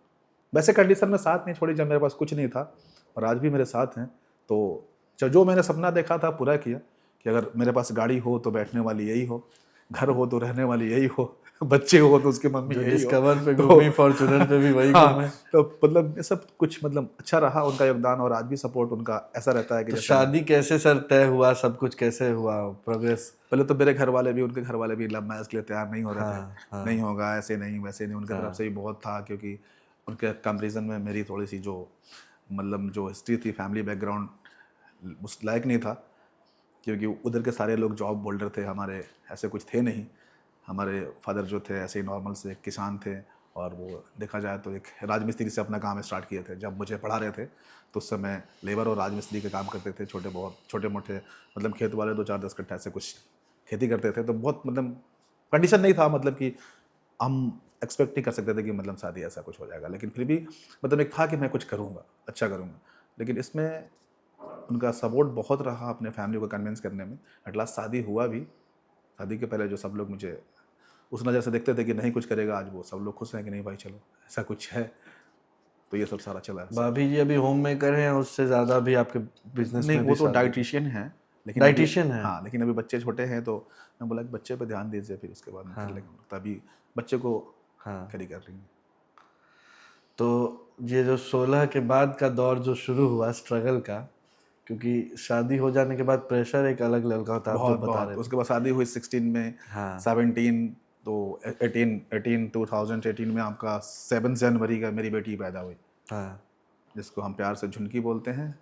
वैसे कंडीशन में साथ नहीं छोड़ी जब मेरे पास कुछ नहीं था, और आज भी मेरे साथ हैं। तो जो मैंने सपना देखा था पूरा किया कि अगर मेरे पास गाड़ी हो तो बैठने वाली यही हो, घर हो तो रहने वाली यही हो, बच्चे हो तो उसके मम्मी यही डिस्कवर पे घूमी, फॉर्च्यूनर पे भी वही घूमे। तो मतलब ये सब कुछ मतलब अच्छा रहा उनका योगदान, और आज भी सपोर्ट उनका ऐसा रहता है कि तो शादी कैसे सर तय हुआ, सब कुछ कैसे हुआ, प्रोग्रेस? पहले तो मेरे घर वाले भी, उनके घर वाले भी लव मैरिज के लिए तैयार नहीं हो रहे थे। नहीं होगा, ऐसे नहीं वैसे नहीं, उनकी तरफ से भी बहुत था, क्योंकि उनके कंपेरिजन में मेरी थोड़ी सी जो मतलब जो हिस्ट्री थी, फैमिली बैकग्राउंड उस लायक नहीं था, क्योंकि उधर के सारे लोग जॉब होल्डर थे, हमारे ऐसे कुछ थे नहीं। हमारे फादर जो थे ऐसे ही नॉर्मल से किसान थे, और वो देखा जाए तो एक राजमिस्त्री से अपना काम स्टार्ट किए थे। जब मुझे पढ़ा रहे थे तो उस समय लेबर और राजमिस्त्री के काम करते थे, छोटे मोटे मतलब खेत वाले 2-4-10 कट्ठा ऐसे कुछ खेती करते थे। तो बहुत मतलब कंडीशन नहीं था, मतलब कि हम एक्सपेक्ट नहीं कर सकते थे कि मतलब शादी ऐसा कुछ हो जाएगा। लेकिन फिर भी मतलब एक था कि मैं कुछ करूँगा, अच्छा करूँगा। लेकिन इसमें उनका सपोर्ट बहुत रहा अपने फैमिली को कन्विंस करने में। एट लास्ट शादी हुआ भी। शादी के पहले जो सब लोग मुझे उस नज़र से देखते थे कि नहीं कुछ करेगा, आज वो सब लोग खुश हैं कि नहीं भाई चलो ऐसा कुछ है। तो ये सब सारा चला है। भाभी जी अभी होम मेकर हैं, उससे ज़्यादा भी आपके बिजनेस में? नहीं, वो तो डाइटिशियन है, लेकिन डाइटिशियन है। हाँ, लेकिन अभी बच्चे छोटे हैं, तो मैं बोला कि बच्चे पे ध्यान दीजिए, फिर उसके बाद कर लेंगे। तभी बच्चे को खड़ी कर रही है। तो ये जो 16 के बाद का दौर जो शुरू हुआ स्ट्रगल का, क्योंकि शादी हो जाने के बाद प्रेशर एक अलग लेवल का होता है, आप बता रहे थे। उसके बाद शादी हुई 16 में, 17, तो 2018 में आपका 7 जनवरी का मेरी बेटी पैदा हुई, जिसको हम प्यार से झुनकी बोलते हैं।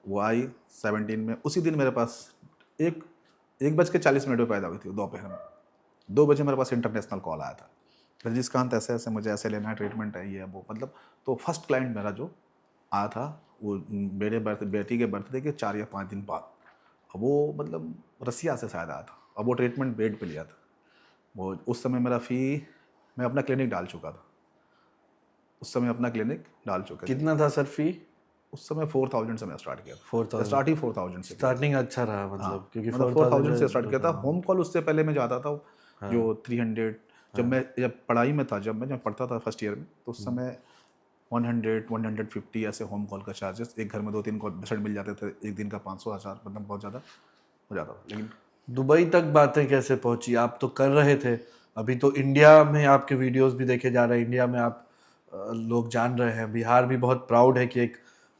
वो आई 17 में। उसी दिन मेरे पास 1:40 में पैदा हुई थी, दोपहर में 2 बजे मेरे पास इंटरनेशनल कॉल आया था, रजनीकांत ऐसे ऐसे मुझे ऐसे लेना है, ट्रीटमेंट है, ये है वो, मतलब। तो फर्स्ट क्लाइंट मेरा जो आया था वो मेरे बेटी के बर्थडे के 4 या 5 दिन बाद। अब वो मतलब रसिया से शायद आया था। अब वो ट्रीटमेंट बेड पे लिया था। वो उस समय मेरा फ़ी, मैं अपना क्लिनिक डाल चुका था, उस समय अपना क्लिनिक डाल चुके थे। कितना था सर फी? उस समय 4000 से मैं स्टार्ट किया था। 4000 स्टार्टिंग 4000 से किया। स्टार्टिंग अच्छा रहा हाँ, मतलब, क्योंकि मतलब 4000 4000 से स्टार्ट किया था। हाँ, होम कॉल उससे पहले मैं जाता था जो 300, जब पढ़ाई में था, जब पढ़ता था फर्स्ट ईयर में, तो उस समय 100 150 ऐसे होम कॉल का चार्जेस। एक घर में 2-3 कॉल पेशेंट मिल जाते थे, एक दिन का 500 1000, मतलब बहुत ज़्यादा हो जाता था। लेकिन दुबई तक बातें कैसे पहुंची? आप तो कर रहे थे, अभी तो इंडिया में आपके वीडियोस भी देखे जा रहे हैं, इंडिया में आप लोग जान रहे हैं। बिहार भी बहुत प्राउड है कि एक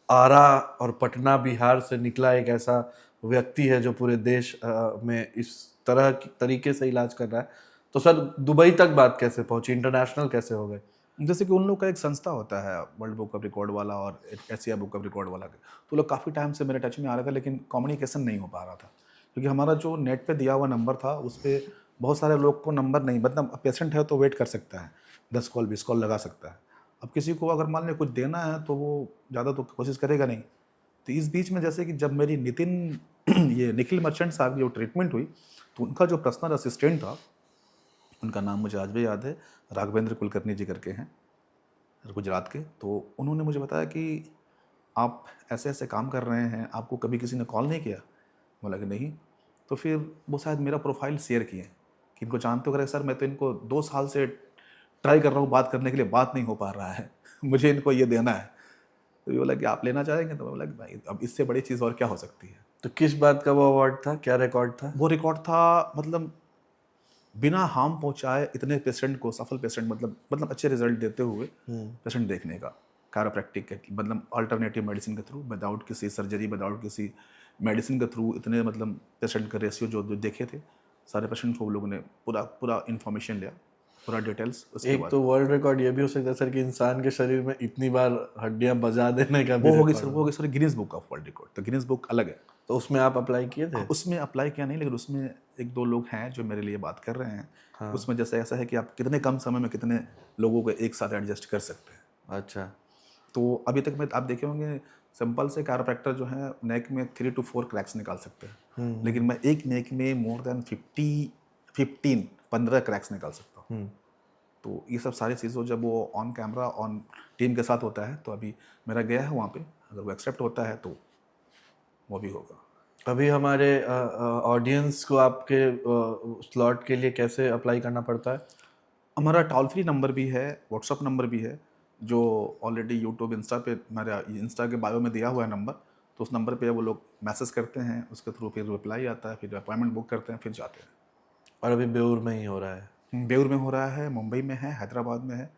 आरा और पटना बिहार से निकला एक ऐसा व्यक्ति है जो पूरे देश में इस तरह की तरीके से इलाज कर रहा है। तो सर दुबई तक बात कैसे पहुंची, इंटरनेशनल कैसे हो गए? जैसे कि उन लोग का एक संस्था होता है वर्ल्ड बुक ऑफ रिकॉर्ड वाला और एशिया बुक ऑफ रिकॉर्ड वाला, तो लोग काफ़ी टाइम से मेरे टच में आ रहे थे, लेकिन कम्युनिकेशन नहीं हो पा रहा था, क्योंकि हमारा जो नेट पे दिया हुआ नंबर था उस पर बहुत सारे लोग को नंबर नहीं, मतलब पेशेंट है तो वेट कर सकता है, 10 कॉल 20 कॉल लगा सकता है। अब किसी को अगर मान लें कुछ देना है तो वो ज़्यादा तो कोशिश करेगा नहीं। तो इस बीच में जैसे कि जब मेरी ये निखिल मर्चेंट साहब की जो ट्रीटमेंट हुई, तो उनका जो पर्सनल असिस्टेंट था, उनका नाम मुझे आज भी याद है, राघवेंद्र कुलकर्णी जी करके हैं, गुजरात के। तो उन्होंने मुझे बताया कि आप ऐसे ऐसे काम कर रहे हैं, आपको कभी किसी ने कॉल नहीं किया? बोला कि नहीं। तो फिर वो शायद मेरा प्रोफाइल शेयर किए कि इनको जानते हो? करे सर मैं तो इनको 2 साल से ट्राई कर रहा हूँ बात करने के लिए, बात नहीं हो पा रहा है मुझे इनको ये देना है। तो ये बोला कि आप लेना चाहेंगे? तो मैं बोला कि भाई अब इससे बड़ी चीज़ और क्या हो सकती है। तो किस बात का वो अवार्ड था, क्या रिकॉर्ड था? वो रिकॉर्ड था, मतलब बिना हार्म पहुंचाए इतने पेशेंट को, सफल पेशेंट, मतलब अच्छे रिजल्ट देते हुए पेशेंट देखने का, कायरोप्रैक्टिक के मतलब अल्टरनेटिव मेडिसिन के थ्रू, विदाउट किसी सर्जरी, विदाउट किसी मेडिसिन के थ्रू, इतने मतलब पेशेंट का रेशियो जो देखे थे सारे पेशेंट को, वो लोगों ने पूरा पूरा इन्फॉर्मेशन लिया, पूरा डिटेल्स। उसके एक बाद तो वर्ल्ड रिकॉर्ड ये भी हो सकता है सर कि इंसान के शरीर में इतनी बार हड्डियां बजा देने का भी वो होगी रिकॉर्ड सर, वो होगी sir Guinness book of world record. तो गिनीज बुक अलग है, तो उसमें आप अप्लाई किए थे? उसमें अप्लाई किया नहीं, लेकिन उसमें 1-2 लोग हैं जो मेरे लिए बात कर रहे हैं। उसमें जैसे ऐसा है कि आप कितने कम समय में कितने लोगों को एक साथ एडजस्ट कर सकते हैं। अच्छा। तो अभी तक में आप देखे होंगे, सिंपल से कायरोप्रैक्टर जो है नेक में 3 to 4 क्रैक्स निकाल सकते हैं, लेकिन मैं एक नेक में मोर देन 15 क्रैक्स निकाल सकता हूँ। तो ये सब सारी चीज़ों जब वो ऑन कैमरा ऑन टीम के साथ होता है, तो अभी मेरा गया है वहाँ पे, अगर वो एक्सेप्ट होता है तो वो भी होगा। अभी हमारे ऑडियंस को आपके स्लॉट के लिए कैसे अप्लाई करना पड़ता है? हमारा टोल फ्री नंबर भी है, व्हाट्सअप नंबर भी है, जो ऑलरेडी यूट्यूब इंस्टा पे, मेरा इंस्टा के बायो में दिया हुआ है नंबर। तो उस नंबर पे वो लोग मैसेज करते हैं, उसके थ्रू फिर रिप्लाई आता है, फिर अपॉइंटमेंट बुक करते हैं, फिर जाते हैं। और अभी बेउर में ही हो रहा है? बेउर में हो रहा है, मुंबई में है, हैदराबाद में है,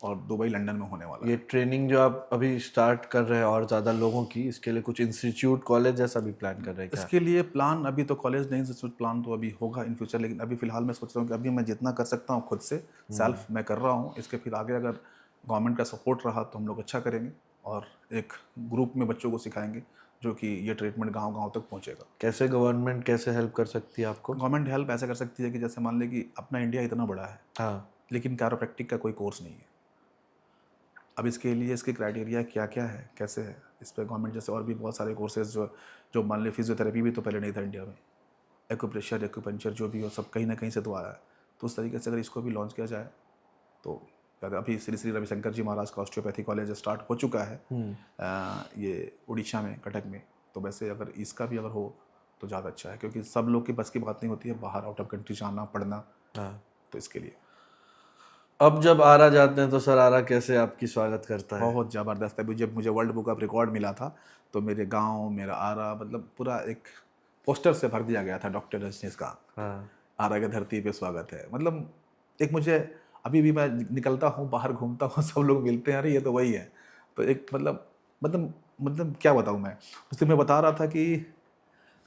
और दुबई लंदन में होने वाला है। ये ट्रेनिंग जो आप अभी स्टार्ट कर रहे हैं और ज़्यादा लोगों की, इसके लिए कुछ इंस्टीट्यूट कॉलेज जैसा भी प्लान कर रहे हैं क्या? इसके लिए प्लान अभी तो कॉलेज नहीं, इंस्टीट्यूट प्लान तो अभी होगा इन फ्यूचर, लेकिन अभी फिलहाल मैं सोच रहा हूँ कि अभी मैं जितना कर सकता हूँ खुद से सेल्फ मैं कर रहा हूँ। इसके फिर आगे अगर गवर्नमेंट का सपोर्ट रहा तो हम लोग अच्छा करेंगे, और एक ग्रुप में बच्चों को सिखाएंगे जो कि ये ट्रीटमेंट गांव-गांव तक पहुंचेगा। कैसे गवर्नमेंट कैसे हेल्प कर सकती है आपको? गवर्नमेंट हेल्प ऐसा कर सकती है कि जैसे मान लें कि अपना इंडिया इतना बड़ा है, हाँ। लेकिन कायरोप्रैक्टिक का कोई कोर्स नहीं है। अब इसके लिए इसके क्राइटेरिया क्या क्या है, कैसे है, इस पर गवर्नमेंट जैसे और भी बहुत सारे कोर्सेज जो मान लें, फिजियोथेरेपी भी तो पहले नहीं था इंडिया में, एक्यूप्रेशर, एक्यूपंक्चर जो भी हो, सब कहीं ना कहीं से तो आया है। तो उस तरीके से अगर इसको भी लॉन्च किया जाए तो अभी श्री श्री रविशंकर जी महाराज का ऑस्टियोपैथी कॉलेज स्टार्ट हो चुका है ये उड़ीसा में, कटक में। तो वैसे अगर इसका भी अगर हो तो ज़्यादा अच्छा है, क्योंकि सब लोग की बस की बात नहीं होती है बाहर आउट ऑफ कंट्री जाना पढ़ना। तो इसके लिए अब जब आरा जाते हैं तो सर आरा कैसे आपकी स्वागत करता है? बहुत ज़बरदस्त है। अभी जब मुझे वर्ल्ड बुक ऑफ रिकॉर्ड मिला था तो मेरे गांव, मेरा आरा, मतलब पूरा एक पोस्टर से भर दिया गया था, डॉक्टर रजनीश का आरा के धरती पे स्वागत है। मतलब एक मुझे अभी भी मैं निकलता हूँ बाहर घूमता हूँ, सब लोग मिलते हैं, अरे ये तो वही है। तो एक मतलब क्या बताऊँ मैं। उस दिन मैं बता रहा था कि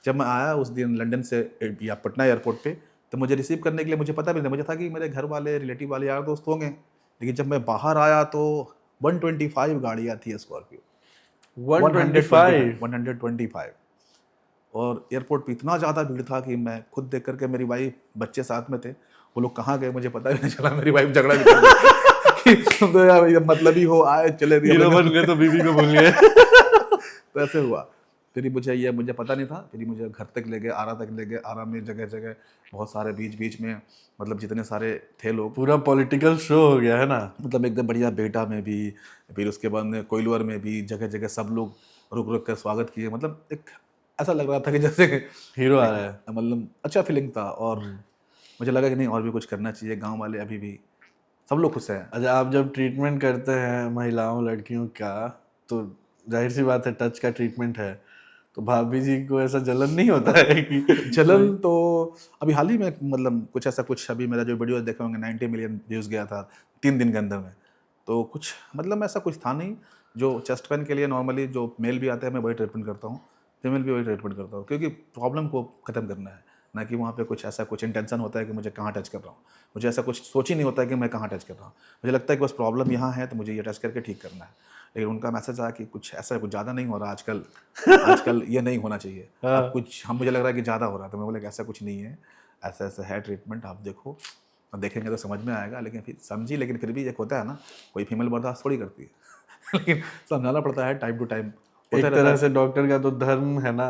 जब मैं आया उस दिन लंदन से या पटना एयरपोर्ट पे, तो मुझे रिसीव करने के लिए मुझे पता भी नहीं, मुझे था कि मेरे घर वाले, रिलेटिव वाले, यार दोस्त होंगे। लेकिन जब मैं बाहर आया तो 125 गाड़ियाँ थी स्कॉर्पियो, 125, और एयरपोर्ट पे इतना ज़्यादा भीड़ था कि मैं खुद देख करके, मेरी वाइफ, बच्चे साथ में थे, वो लोग कहाँ गए मुझे पता भी नहीं चला। मेरी वाइफ झगड़ा भी कर गई तो यार ये मतलब ही हो आए चले दिए हीरो बन गए तो बीवी को भूल गए। तो ऐसे हुआ। फिर मुझे पता नहीं था, फिर मुझे घर तक ले गए, आरा तक ले गए। आरा में जगह जगह बहुत सारे बीच बीच में मतलब जितने सारे थे लोग, पूरा पॉलिटिकल शो हो गया है ना। मतलब एकदम बढ़िया। बेटा में भी, फिर उसके बाद में कोइलवर में भी, जगह जगह सब लोग रुक रुक कर स्वागत किए। मतलब एक ऐसा लग रहा था कि जैसे हीरो आ रहा है। मतलब अच्छा फीलिंग था। और मुझे लगा कि नहीं और भी कुछ करना चाहिए। गांव वाले अभी भी सब लोग खुश हैं। अच्छा, आप जब ट्रीटमेंट करते हैं महिलाओं लड़कियों का, तो जाहिर सी बात है टच का ट्रीटमेंट है, तो भाभी जी को ऐसा जलन नहीं होता है कि जलन तो अभी हाल ही में मतलब कुछ ऐसा कुछ, अभी मेरा जो वीडियो देखे होंगे 90 मिलियन व्यूज़ गया था 3 दिन के अंदर में। तो कुछ मतलब ऐसा कुछ था नहीं। जो चेस्ट पेन के लिए नॉर्मली जो मेल भी आता है मैं वही ट्रीटमेंट करता हूँ, फीमेल भी वही ट्रीटमेंट करता हूँ, क्योंकि प्रॉब्लम को ख़त्म करना है। ना कि वहाँ पे कुछ ऐसा कुछ इंटेंशन होता है कि मुझे कहाँ टच कर रहा हूँ। मुझे ऐसा कुछ सोच ही नहीं होता है कि मैं कहाँ टच कर रहा हूँ। मुझे लगता है कि बस प्रॉब्लम यहाँ है तो मुझे ये टच करके ठीक करना है। लेकिन उनका मैसेज आया कि कुछ ऐसा कुछ ज़्यादा नहीं हो रहा आजकल, आजकल ये नहीं होना चाहिए। अब कुछ हम मुझे लग रहा है कि ज़्यादा हो रहा है। तो मैं बोला कि ऐसा कुछ नहीं है, ऐसा ऐसा है ट्रीटमेंट, आप देखो। और देखेंगे तो समझ में आएगा। लेकिन फिर समझी, लेकिन फिर भी एक होता है ना, कोई फीमेल बर्दाश्त थोड़ी करती है लेकिन समझाना पड़ता है टाइम टू टाइम। एक तरह से डॉक्टर का तो धर्म है ना,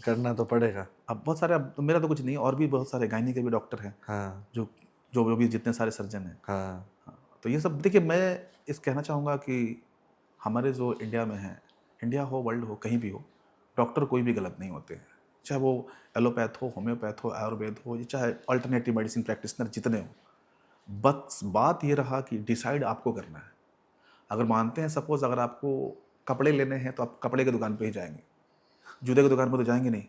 करना तो पड़ेगा। अब बहुत सारे, अब मेरा तो कुछ नहीं, और भी बहुत सारे गायनी के भी डॉक्टर हैं। हाँ जो जो भी जितने सारे सर्जन हैं। हाँ। हाँ, तो ये सब देखिए, मैं इस कहना चाहूँगा कि हमारे जो इंडिया में है, इंडिया हो वर्ल्ड हो कहीं भी हो, डॉक्टर कोई भी गलत नहीं होते हैं। चाहे वो एलोपैथ हो, होम्योपैथ हो, आयुर्वेद हो, या चाहे अल्टरनेटिव मेडिसिन प्रैक्टिशनर जितने हो। बस बात ये रहा कि डिसाइड आपको करना है। अगर मानते हैं सपोज़ अगर आपको कपड़े लेने हैं तो आप कपड़े की दुकान पे ही जाएंगे, जूते की दुकान पर तो जाएंगे नहीं।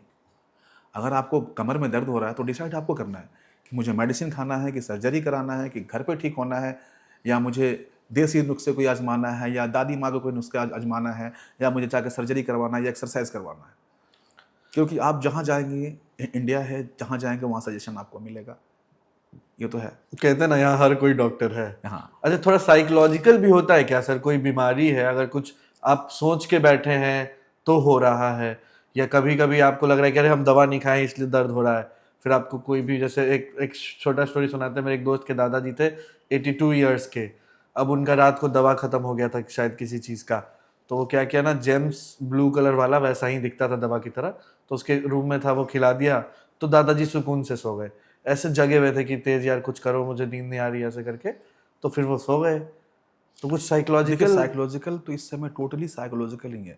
अगर आपको कमर में दर्द हो रहा है तो डिसाइड आपको करना है कि मुझे मेडिसिन खाना है, कि सर्जरी कराना है, कि घर पे ठीक होना है, या मुझे देसी नुस्खे कोई आजमाना है, या दादी माँ को कोई नुस्खा आजमाना है, या मुझे जाकर सर्जरी करवाना है, या एक्सरसाइज करवाना है। क्योंकि आप जहाँ जाएंगे, इंडिया है, जहाँ जाएंगे वहाँ सजेशन आपको मिलेगा। ये तो है। कहते हैं ना यहाँ हर कोई डॉक्टर है। हाँ, अच्छा, थोड़ा साइकोलॉजिकल भी होता है क्या सर? कोई बीमारी है, अगर कुछ आप सोच के बैठे हैं तो हो रहा है, या कभी कभी आपको लग रहा है कि अरे हम दवा नहीं खाएं इसलिए दर्द हो रहा है, फिर आपको कोई भी, जैसे एक छोटा स्टोरी सुनाते हैं। मेरे एक दोस्त के दादाजी थे 82 ईयर्स के। अब उनका रात को दवा खत्म हो गया था शायद किसी चीज़ का, तो वो क्या किया ना, जेम्स ब्लू कलर वाला वैसा ही दिखता था दवा की तरह, तो उसके रूम में था, वो खिला दिया, तो दादाजी सुकून से सो गए। ऐसे जगे हुए थे कि तेज यार कुछ करो, मुझे नींद नहीं आ रही ऐसे करके, तो फिर वो सो गए। तो कुछ साइकोलॉजिकल तो इस समय टोटली साइकोलॉजिकल ही है।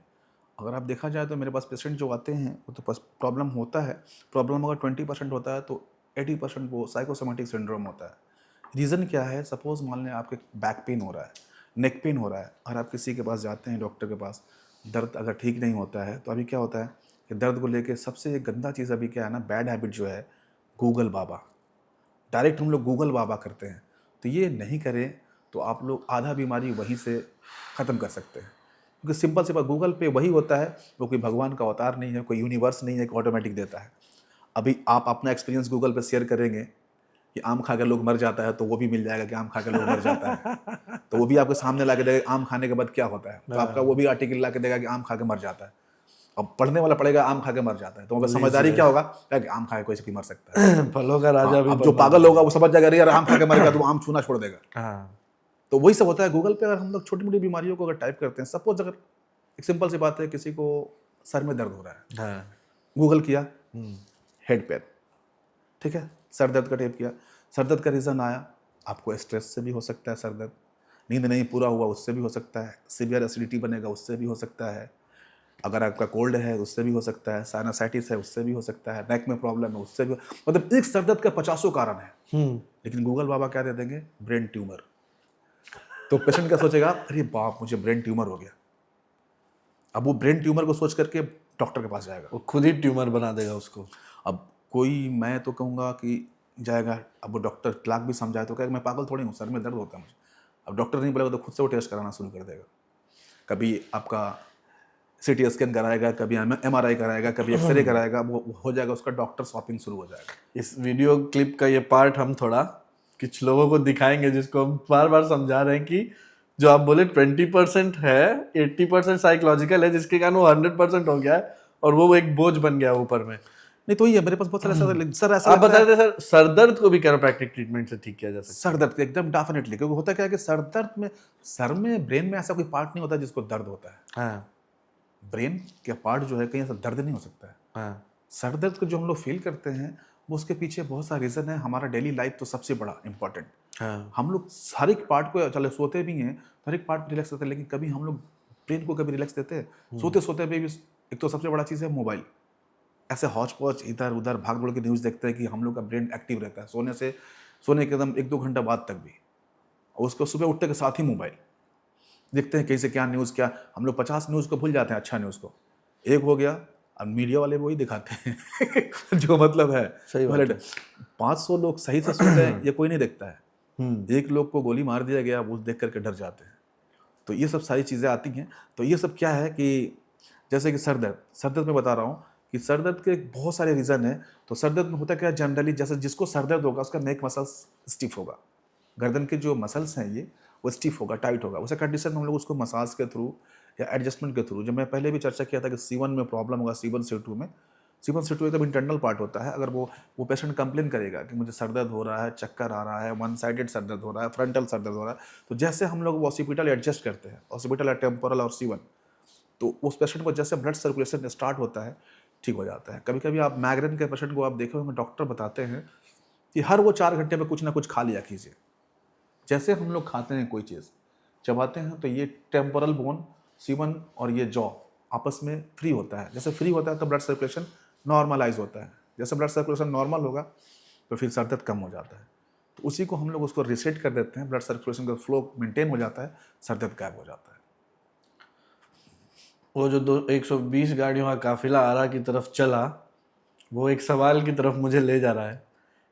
अगर आप देखा जाए तो मेरे पास पेशेंट जो आते हैं वो तो बस प्रॉब्लम होता है। प्रॉब्लम अगर 20% होता है तो 80% वो साइकोसोमेटिक सिंड्रोम होता है। रीज़न क्या है? सपोज मान लें आपके बैक पेन हो रहा है, नेक पेन हो रहा है, और आप किसी के पास जाते हैं डॉक्टर के पास, दर्द अगर ठीक नहीं होता है तो अभी क्या होता है कि दर्द को लेके सबसे गंदा चीज़ अभी क्या है ना, बैड हैबिट जो है, गूगल बाबा। डायरेक्ट हम लोग गूगल बाबा करते हैं। तो ये नहीं करें तो आप लोग आधा बीमारी वहीं से ख़त्म कर सकते हैं। क्योंकि सिंपल सी बात, गूगल पे वही होता है, वो कोई भगवान का अवतार नहीं है, कोई यूनिवर्स नहीं है कि ऑटोमेटिक देता है। अभी आप अपना एक्सपीरियंस गूगल पे शेयर करेंगे कि आम खा के लोग मर जाता है, तो वो भी मिल जाएगा कि आम खा के लोग मर जाता है। तो वो भी आपके सामने ला के देगा आम खाने के बाद क्या होता है, तो आपका वो भी आर्टिकल ला के देगा कि आम खा के मर जाता है। अब पढ़ने वाला पढ़ेगा आम खा के मर जाता है, तो मतलब समझदारी क्या होगा कि आम खा के कोई भी मर सकता है। फलों का राजा भी अब जो पागल होगा वो समझ जाएगा अरे यार आम खा के मर गया, तो आम छूना छोड़ देगा। हाँ। तो वही सब होता है गूगल पे। अगर हम लोग छोटी मोटी बीमारियों को अगर टाइप करते हैं, सपोज अगर एक सिंपल सी बात है, किसी को सर में दर्द हो रहा है, हाँ। गूगल किया हेड पेन, ठीक है, सर दर्द का टाइप किया, सर दर्द का रीज़न आया, आपको स्ट्रेस से भी हो सकता है सर दर्द, नींद नहीं पूरा हुआ उससे भी हो सकता है, सीवियर एसिडिटी बनेगा उससे भी हो सकता है, अगर आपका कोल्ड है उससे भी हो सकता है, साइनसाइटिस है उससे भी हो सकता है, नेक में प्रॉब्लम है उससे भी, मतलब एक सर दर्द का 50 कारण है। लेकिन गूगल बाबा क्या दे देंगे? Brain tumour. तो पेशेंट क्या सोचेगा, अरे बाप मुझे ब्रेन ट्यूमर हो गया। अब वो ब्रेन ट्यूमर को सोच करके डॉक्टर के पास जाएगा, वो खुद ही ट्यूमर बना देगा उसको। अब कोई, मैं तो कहूँगा कि जाएगा, अब वो डॉक्टर लाख भी समझाए तो कहेगा मैं पागल थोड़ी हूँ, सर में दर्द होता है मुझे। अब डॉक्टर नहीं बोलेगा तो खुद से वो टेस्ट कराना शुरू कर देगा। कभी आपका CT स्कैन कराएगा, कभी MRI कराएगा, कभी एक्सरे कराएगा, वो हो जाएगा उसका डॉक्टर शॉपिंग शुरू हो जाएगा। इस वीडियो क्लिप का ये पार्ट हम थोड़ा कुछ लोगों को दिखाएंगे, जिसको हम बार बार समझा रहे हैं कि जो आप बोले 20% है, 80% साइकोलॉजिकल है, जिसके कारण वो 100% हो गया है और वो एक बोझ बन गया ऊपर में। नहीं तो ये मेरे पास बहुत सारे सर ऐसा आप लगता है- बता रहे थे सर, सर दर्द को भी कैरोप्रैक्टिक ट्रीटमेंट से ठीक किया जा सकता सर दर्द एकदम डेफिनेटली, क्योंकि होता क्या है कि सर दर्द में, सर में ब्रेन में ऐसा कोई पार्ट नहीं होता जिसको दर्द होता है। है। हाँ ब्रेन के पार्ट जो है कहीं ऐसा दर्द नहीं हो सकता है। हाँ सर दर्द को जो हम लोग फील करते हैं वो उसके पीछे बहुत सारा रीज़न है। हमारा डेली लाइफ तो सबसे बड़ा इंपॉर्टेंट। हाँ हम लोग हर एक पार्ट को, चले सोते भी हैं हर एक पार्ट रिलैक्स देते हैं, लेकिन कभी हम लोग ब्रेन को कभी रिलैक्स देते हैं? सोते सोते भी एक तो सबसे बड़ा चीज़ है मोबाइल। ऐसे हौच पौच इधर उधर भाग दौड़ के न्यूज़ देखते हैं कि हम लोग का ब्रेन एक्टिव रहता है सोने के एकदम 1-2 घंटा बाद तक भी, और उसको सुबह उठने के साथ ही मोबाइल देखते हैं कैसे क्या न्यूज़ क्या। हम लोग 50 न्यूज़ को भूल जाते हैं, अच्छा न्यूज़ को एक हो गया, अब मीडिया वाले वही दिखाते हैं जो मतलब है। सही बात है। 500 लोग सही से सोते हैं ये कोई नहीं देखता है। हम्म। एक लोग को गोली मार दिया गया वो देख करके डर जाते हैं। तो ये सब सारी चीज़ें आती हैं। तो ये सब क्या है कि जैसे कि सर दर्द में बता रहा हूँ कि सर दर्द के बहुत सारे रीज़न हैं। तो सर दर्द में होता क्या है जनरली, जैसे जिसको सर दर्द होगा उसका नेक मसल्स स्टिफ होगा, गर्दन के जो मसल्स हैं ये वो स्टिफ होगा, टाइट होगा। उसे कंडीशन में हम लोग उसको मसाज के थ्रू या एडजस्टमेंट के थ्रू, जो मैं पहले भी चर्चा किया था कि C1 में प्रॉब्लम होगा, C1 C2 में। C1 C2 एकदम इंटरनल पार्ट होता है। अगर वो पेशेंट कंप्लेन करेगा कि मुझे सर दर्द हो रहा है, चक्कर आ रहा है, वन साइडेड सर दर्द हो रहा है, फ्रंटल सर दर्द हो रहा है, तो जैसे हम लोग ऑसिपिटल एडजस्ट करते हैं, ऑसिपिटल या टेम्पोरल और C1, तो उस पेशेंट को जैसे ब्लड सर्कुलेशन स्टार्ट होता है ठीक हो जाता है। कभी कभी आप माइग्रेन के पेशेंट को आप देखे होंगे, डॉक्टर बताते हैं कि हर वो 4 घंटे में कुछ ना कुछ खा लिया कीजिए। जैसे हम लोग खाते हैं कोई चीज़ चबाते हैं तो ये टेम्पोरल बोन C1 और ये जॉ आपस में फ्री होता है। जैसे फ्री होता है तो ब्लड सर्कुलेशन नॉर्मलाइज होता है। जैसे ब्लड सर्कुलेशन नॉर्मल होगा तो फिर सर दर्द कम हो जाता है। तो उसी को हम लोग उसको रिसेट कर देते हैं, ब्लड सर्कुलेशन का फ्लो मेंटेन हो जाता है, सर दर्द गायब हो जाता है। वो जो 120 गाड़ियों का काफिला आरा की तरफ चला, वो एक सवाल की तरफ मुझे ले जा रहा है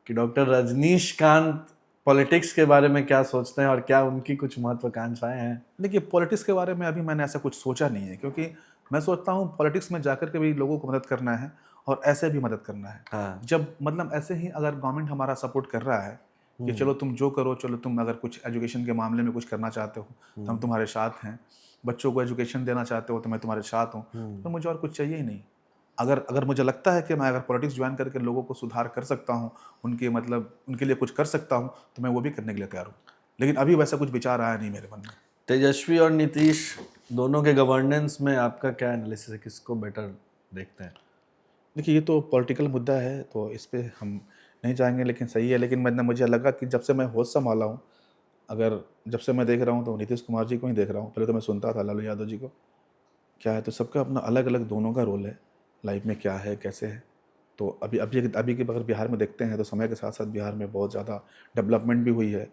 कि डॉक्टर रजनीशकांत पॉलिटिक्स के बारे में क्या सोचते हैं और क्या उनकी कुछ महत्वाकांक्षाएं हैं। देखिए पॉलिटिक्स के बारे में अभी मैंने ऐसा कुछ सोचा नहीं है, क्योंकि मैं सोचता हूँ पॉलिटिक्स में जाकर के भी लोगों को मदद करना है और ऐसे भी मदद करना है। हाँ जब मतलब ऐसे ही अगर गवर्नमेंट हमारा सपोर्ट कर रहा है कि चलो तुम जो करो, चलो तुम अगर कुछ एजुकेशन के मामले में कुछ करना चाहते हो तो हम तुम्हारे साथ हैं, बच्चों को एजुकेशन देना चाहते हो तो मैं तुम्हारे साथ हूँ, तो मुझे और कुछ चाहिए ही नहीं। अगर मुझे लगता है कि मैं अगर पॉलिटिक्स ज्वाइन करके लोगों को सुधार कर सकता हूँ, उनके मतलब उनके लिए कुछ कर सकता हूँ, तो मैं वो भी करने के लिए तैयार हूँ। लेकिन अभी वैसा कुछ विचार आया नहीं मेरे मन में। तेजस्वी और नीतीश दोनों के गवर्नेंस में आपका क्या एनालिसिस है, किसको बेटर देखते हैं? देखिए ये तो पॉलिटिकल मुद्दा है तो इस पे हम नहीं जाएंगे, लेकिन सही है। लेकिन मुझे लगा कि जब से मैं होश संभाला हूँ, अगर जब से मैं देख रहा हूँ तो नीतीश कुमार जी को ही देख रहा हूँ। पहले तो मैं सुनता था लालू यादव जी को, क्या है तो सबका अपना अलग अलग दोनों का रोल है लाइफ में, क्या है कैसे है। तो अभी के अगर बिहार में देखते हैं तो समय के साथ साथ बिहार में बहुत ज़्यादा डेवलपमेंट भी हुई है,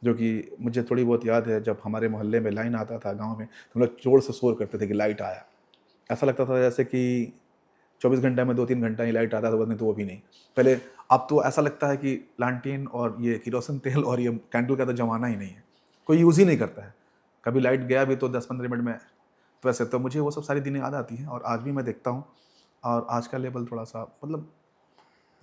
जो कि मुझे थोड़ी बहुत याद है। जब हमारे मोहल्ले में लाइन आता था गांव में तो हम लोग जोर से शोर करते थे कि लाइट आया। ऐसा लगता था जैसे कि 24 घंटे में 2-3 घंटा ही लाइट आता था, नहीं तो वो भी नहीं। पहले अब तो ऐसा लगता है कि लालटेन और ये किरोसिन तेल और ये कैंडल का तो ज़माना ही नहीं है, कोई यूज़ ही नहीं करता है। कभी लाइट गया भी तो 10-15 मिनट में। तो वैसे तो मुझे वो सब सारी दिनें याद आती हैं और आज भी मैं देखता हूँ। और आज का लेवल थोड़ा सा मतलब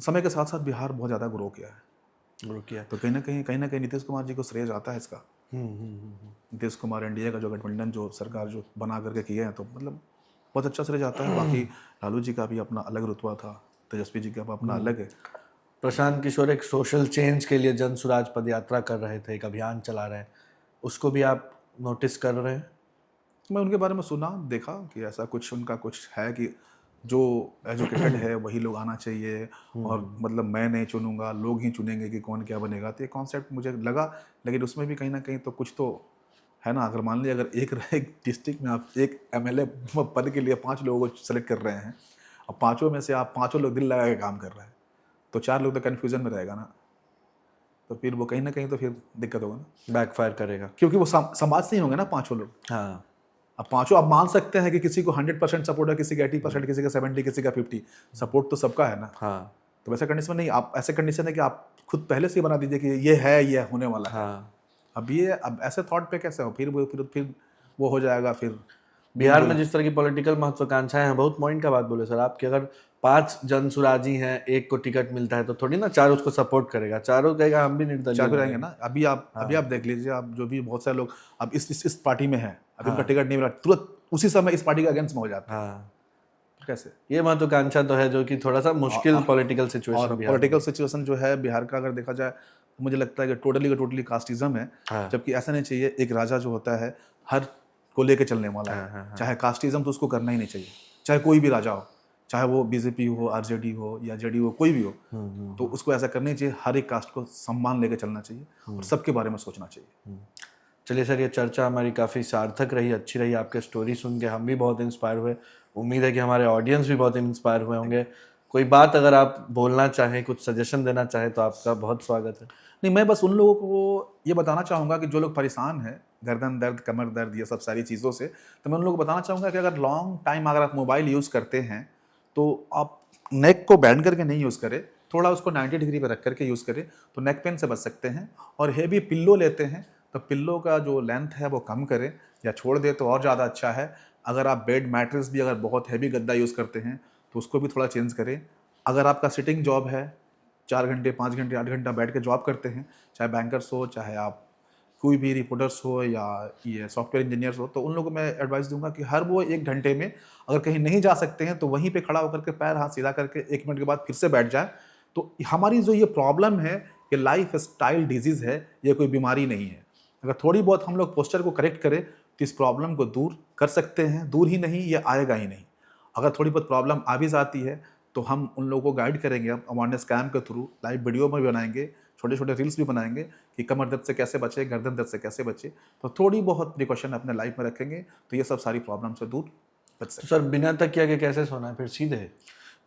समय के साथ साथ बिहार बहुत ज़्यादा ग्रो किया है। रुकिए। तो कहीं ना कहीं नीतीश कुमार जी को श्रेय जाता है इसका। नीतीश कुमार एनडीए का जो गठबंधन जो सरकार जो बना करके किए हैं तो मतलब बहुत अच्छा श्रेय जाता है। बाकी लालू जी का भी अपना अलग रुतबा था, तेजस्वी जी का अपना अलग है। प्रशांत किशोर एक सोशल चेंज के लिए जन सुराज पद यात्रा कर रहे थे, एक अभियान चला रहे हैं, उसको भी आप नोटिस कर रहे हैं? मैं उनके बारे में सुना, देखा कि ऐसा कुछ उनका कुछ है कि जो एजुकेटेड है वही लोग आना चाहिए और मतलब मैं नहीं चुनूंगा, लोग ही चुनेंगे कि कौन क्या बनेगा। तो ये कॉन्सेप्ट मुझे लगा, लेकिन उसमें भी कहीं ना कहीं तो कुछ तो है ना। अगर मान लीजिए अगर एक डिस्ट्रिक्ट में आप एक एमएलए पद के लिए 5 लोगों को सेलेक्ट कर रहे हैं और 5 में से आप 5 लोग दिल लगा के काम कर रहे हैं, तो 4 लोग तो कन्फ्यूजन में रहेगा ना। तो फिर वो कहीं ना कहीं तो फिर दिक्कत होगा ना, बैकफायर करेगा। क्योंकि वो समाज से ही होंगे ना 5 लोग। हाँ अब 5 आप मान सकते हैं कि किसी को 100% सपोर्ट है, किसी का 80%, किसी का 70, किसी का 50, सपोर्ट तो सबका है ना। हाँ तो वैसे कंडीशन में नहीं, आप ऐसे कंडीशन है कि आप खुद पहले से ही बना दीजिए कि ये होने वाला है। हाँ। अब ऐसे थॉट पे कैसे हो, फिर वो हो जाएगा। फिर बिहार में जिस तरह की पॉलिटिकल महत्वाकांक्षाएं हैं, बहुत पॉइंट का बात बोले सर आप कि अगर 5 जनसुराजी हैं, एक को टिकट मिलता है तो थोड़ी ना 4 उसको सपोर्ट करेगा, 4 कहेगा हम भी निर्दलीय 4 रहेंगे ना। अभी आप देख लीजिए, आप जो भी बहुत सारे लोग अब इस पार्टी में हैं, अभी उनका टिकट नहीं मिला, तुरंत उसी समय इस पार्टी के अगेंस्ट में हो जाता है। हाँ कैसे? ये महत्वाकांक्षा तो है जो कि थोड़ा सा मुश्किल पॉलिटिकल सिचुएशन और पॉलिटिकल सिचुएशन जो है बिहार का अगर देखा जाए तो मुझे लगता है कि टोटली कास्टिज्म है। हाँ। जबकि ऐसा नहीं चाहिए। एक राजा जो होता है हर को लेके चलने वाला है। चाहे कास्टिज्म तो उसको करना ही नहीं चाहिए, चाहे कोई भी राजा हो, चाहे वो बीजेपी हो, आरजेडी हो या जेडीयू हो, कोई भी हो, तो उसको ऐसा करना ही चाहिए। हर एक कास्ट को सम्मान लेके चलना चाहिए और सबके बारे में सोचना चाहिए। चलिए सर, ये चर्चा हमारी काफ़ी सार्थक रही, अच्छी रही। आपके स्टोरी सुन के हम भी बहुत इंस्पायर हुए। उम्मीद है कि हमारे ऑडियंस भी बहुत इंस्पायर हुए होंगे। कोई बात अगर आप बोलना चाहें, कुछ सजेशन देना चाहें तो आपका बहुत स्वागत है। नहीं, मैं बस उन लोगों को ये बताना चाहूँगा कि जो लोग परेशान हैं गर्दन दर्द, कमर दर्द, ये सब सारी चीज़ों से, तो मैं उन लोगों को बताना चाहूँगा कि अगर लॉन्ग टाइम अगर आप मोबाइल यूज़ करते हैं तो आप नेक को बैंड करके नहीं यूज़ करें, थोड़ा उसको 90 डिग्री पे रख करके यूज़ करें तो नेक पेन से बच सकते हैं। और हेवी पिल्लो लेते हैं तो पिल्लो का जो लेंथ है वो कम करें या छोड़ दें तो और ज़्यादा अच्छा है। अगर आप बेड मैट्रेस भी अगर बहुत हैवी गद्दा यूज़ करते हैं तो उसको भी थोड़ा चेंज करें। अगर आपका सिटिंग जॉब है, 4 घंटे, 5 घंटे, 8 घंटा बैठ के जॉब करते हैं, चाहे बैंकर्स हो, चाहे आप कोई भी रिपोर्टर्स हो या ये सॉफ्टवेयर इंजीनियर्स हो, तो उन लोगों को मैं एडवाइस दूंगा कि हर वो 1 घंटे में अगर कहीं नहीं जा सकते हैं तो वहीं पे खड़ा होकर के पैर हाथ सीधा करके 1 मिनट के बाद फिर से बैठ जाए। तो हमारी जो ये प्रॉब्लम है कि लाइफ स्टाइल डिजीज़ है, ये कोई बीमारी नहीं है। अगर थोड़ी बहुत हम लोग पोस्चर को करेक्ट करें तो इस प्रॉब्लम को दूर कर सकते हैं। दूर ही नहीं, ये आएगा ही नहीं। अगर थोड़ी बहुत प्रॉब्लम आ भी जाती है तो हम उन लोगों को गाइड करेंगे, हम अवेयरनेस कैम्प के थ्रू लाइव वीडियो में बनाएंगे, छोटे छोटे रील्स भी बनाएंगे कि कमर दर्द से कैसे बचे, गर्दन दर्द से कैसे बचे। तो थोड़ी बहुत प्रिकॉशन अपने लाइफ में रखेंगे तो ये सब सारी प्रॉब्लम से दूर बच सकते तो सर, बिना तकिया के कैसे सोना है फिर? सीधे?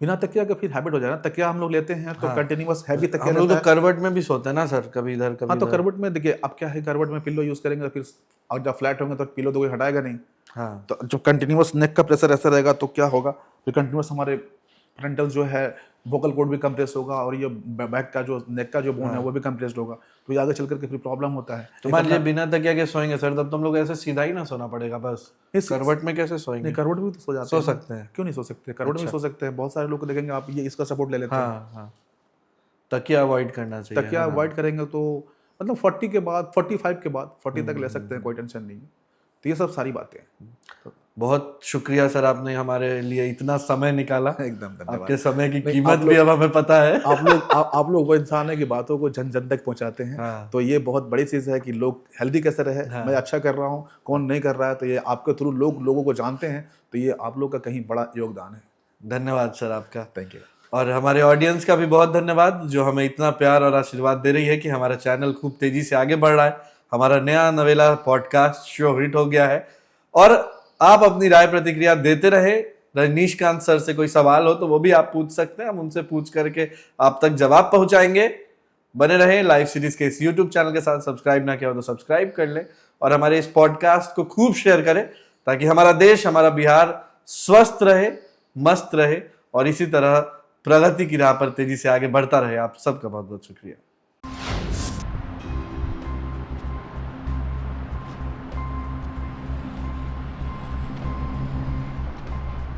बिना तकिया के फिर हैबिट हो जाएगा। तकिया हम लोग लेते हैं तो कंटिन्यूअस हैवी तकिया हम लोग लेता तो है। करवट में भी सोते हैं ना सर, कभी इधर कभी हाँ, तो इधर। करवट में देखिए अब क्या है, करवट में पिल्लो यूज़ करेंगे तो फिर और जब फ्लैट होंगे तो पिल्लो तो कोई हटाएगा नहीं। हाँ, तो जब कंटिन्यूअस नेक का प्रेशर ऐसा रहेगा तो क्या होगा, फिर कंटिन्यूअस हमारे फ्रंटल जो है वोकल कॉर्ड भी कंप्रेस होगा और ये बैक का जो नेक का जो बोन है वो भी कंप्रेस्ड होगा। तो ये आगे चल करके फिर प्रॉब्लम होता है। तो मान लीजिए बिना तकिया के सोएंगे सर, तब तो हम लोग ऐसे सीधा ही ना सोना पड़ेगा बस। करवट में कैसे सोएंगे? नहीं, करवट भी तो सो जाते सो हैं। सकते हैं। क्यों नहीं सो सकते? करवट में सो सकते हैं। बहुत सारे लोग को देखेंगे आप, ये इसका सपोर्ट ले लेते हैं। हाँ हाँ, तकिया अवॉइड करना चाहिए। तकिया अवॉइड करेंगे तो मतलब 40 के बाद, 45 के बाद 40 तक ले सकते हैं, कोई टेंशन नहीं है। तो ये सब सारी बातें हैं। तो बहुत शुक्रिया सर, आपने हमारे लिए इतना समय निकाला। एकदम धन्यवाद। आपके समय की कीमत भी अब हमें पता है। आप लोग वो इंसान है कि बातों को जन जन तक पहुंचाते हैं। हाँ। तो ये बहुत बड़ी चीज़ है कि लोग हेल्दी कैसे रहे। मैं अच्छा कर रहा हूँ, कौन नहीं कर रहा है, तो ये आपके थ्रू लोगों को जानते हैं। तो ये आप लोग का कहीं बड़ा योगदान है। धन्यवाद सर आपका। Thank you. और हमारे ऑडियंस का भी बहुत धन्यवाद जो हमें इतना प्यार और आशीर्वाद दे रही है कि हमारा चैनल खूब तेजी से आगे बढ़ रहा है। हमारा नया नवेला पॉडकास्ट शो हिट हो गया है और आप अपनी राय प्रतिक्रिया देते रहे। रजनीशकांत सर से कोई सवाल हो तो वो भी आप पूछ सकते हैं, हम उनसे पूछ करके आप तक जवाब पहुंचाएंगे। बने रहे लाइव सीरीज के इस यूट्यूब चैनल के साथ। सब्सक्राइब ना किया हो तो सब्सक्राइब कर ले और हमारे इस पॉडकास्ट को खूब शेयर करें ताकि हमारा देश, हमारा बिहार स्वस्थ रहे, मस्त रहे और इसी तरह प्रगति की राह पर तेजी से आगे बढ़ता रहे। आप सबका बहुत बहुत शुक्रिया।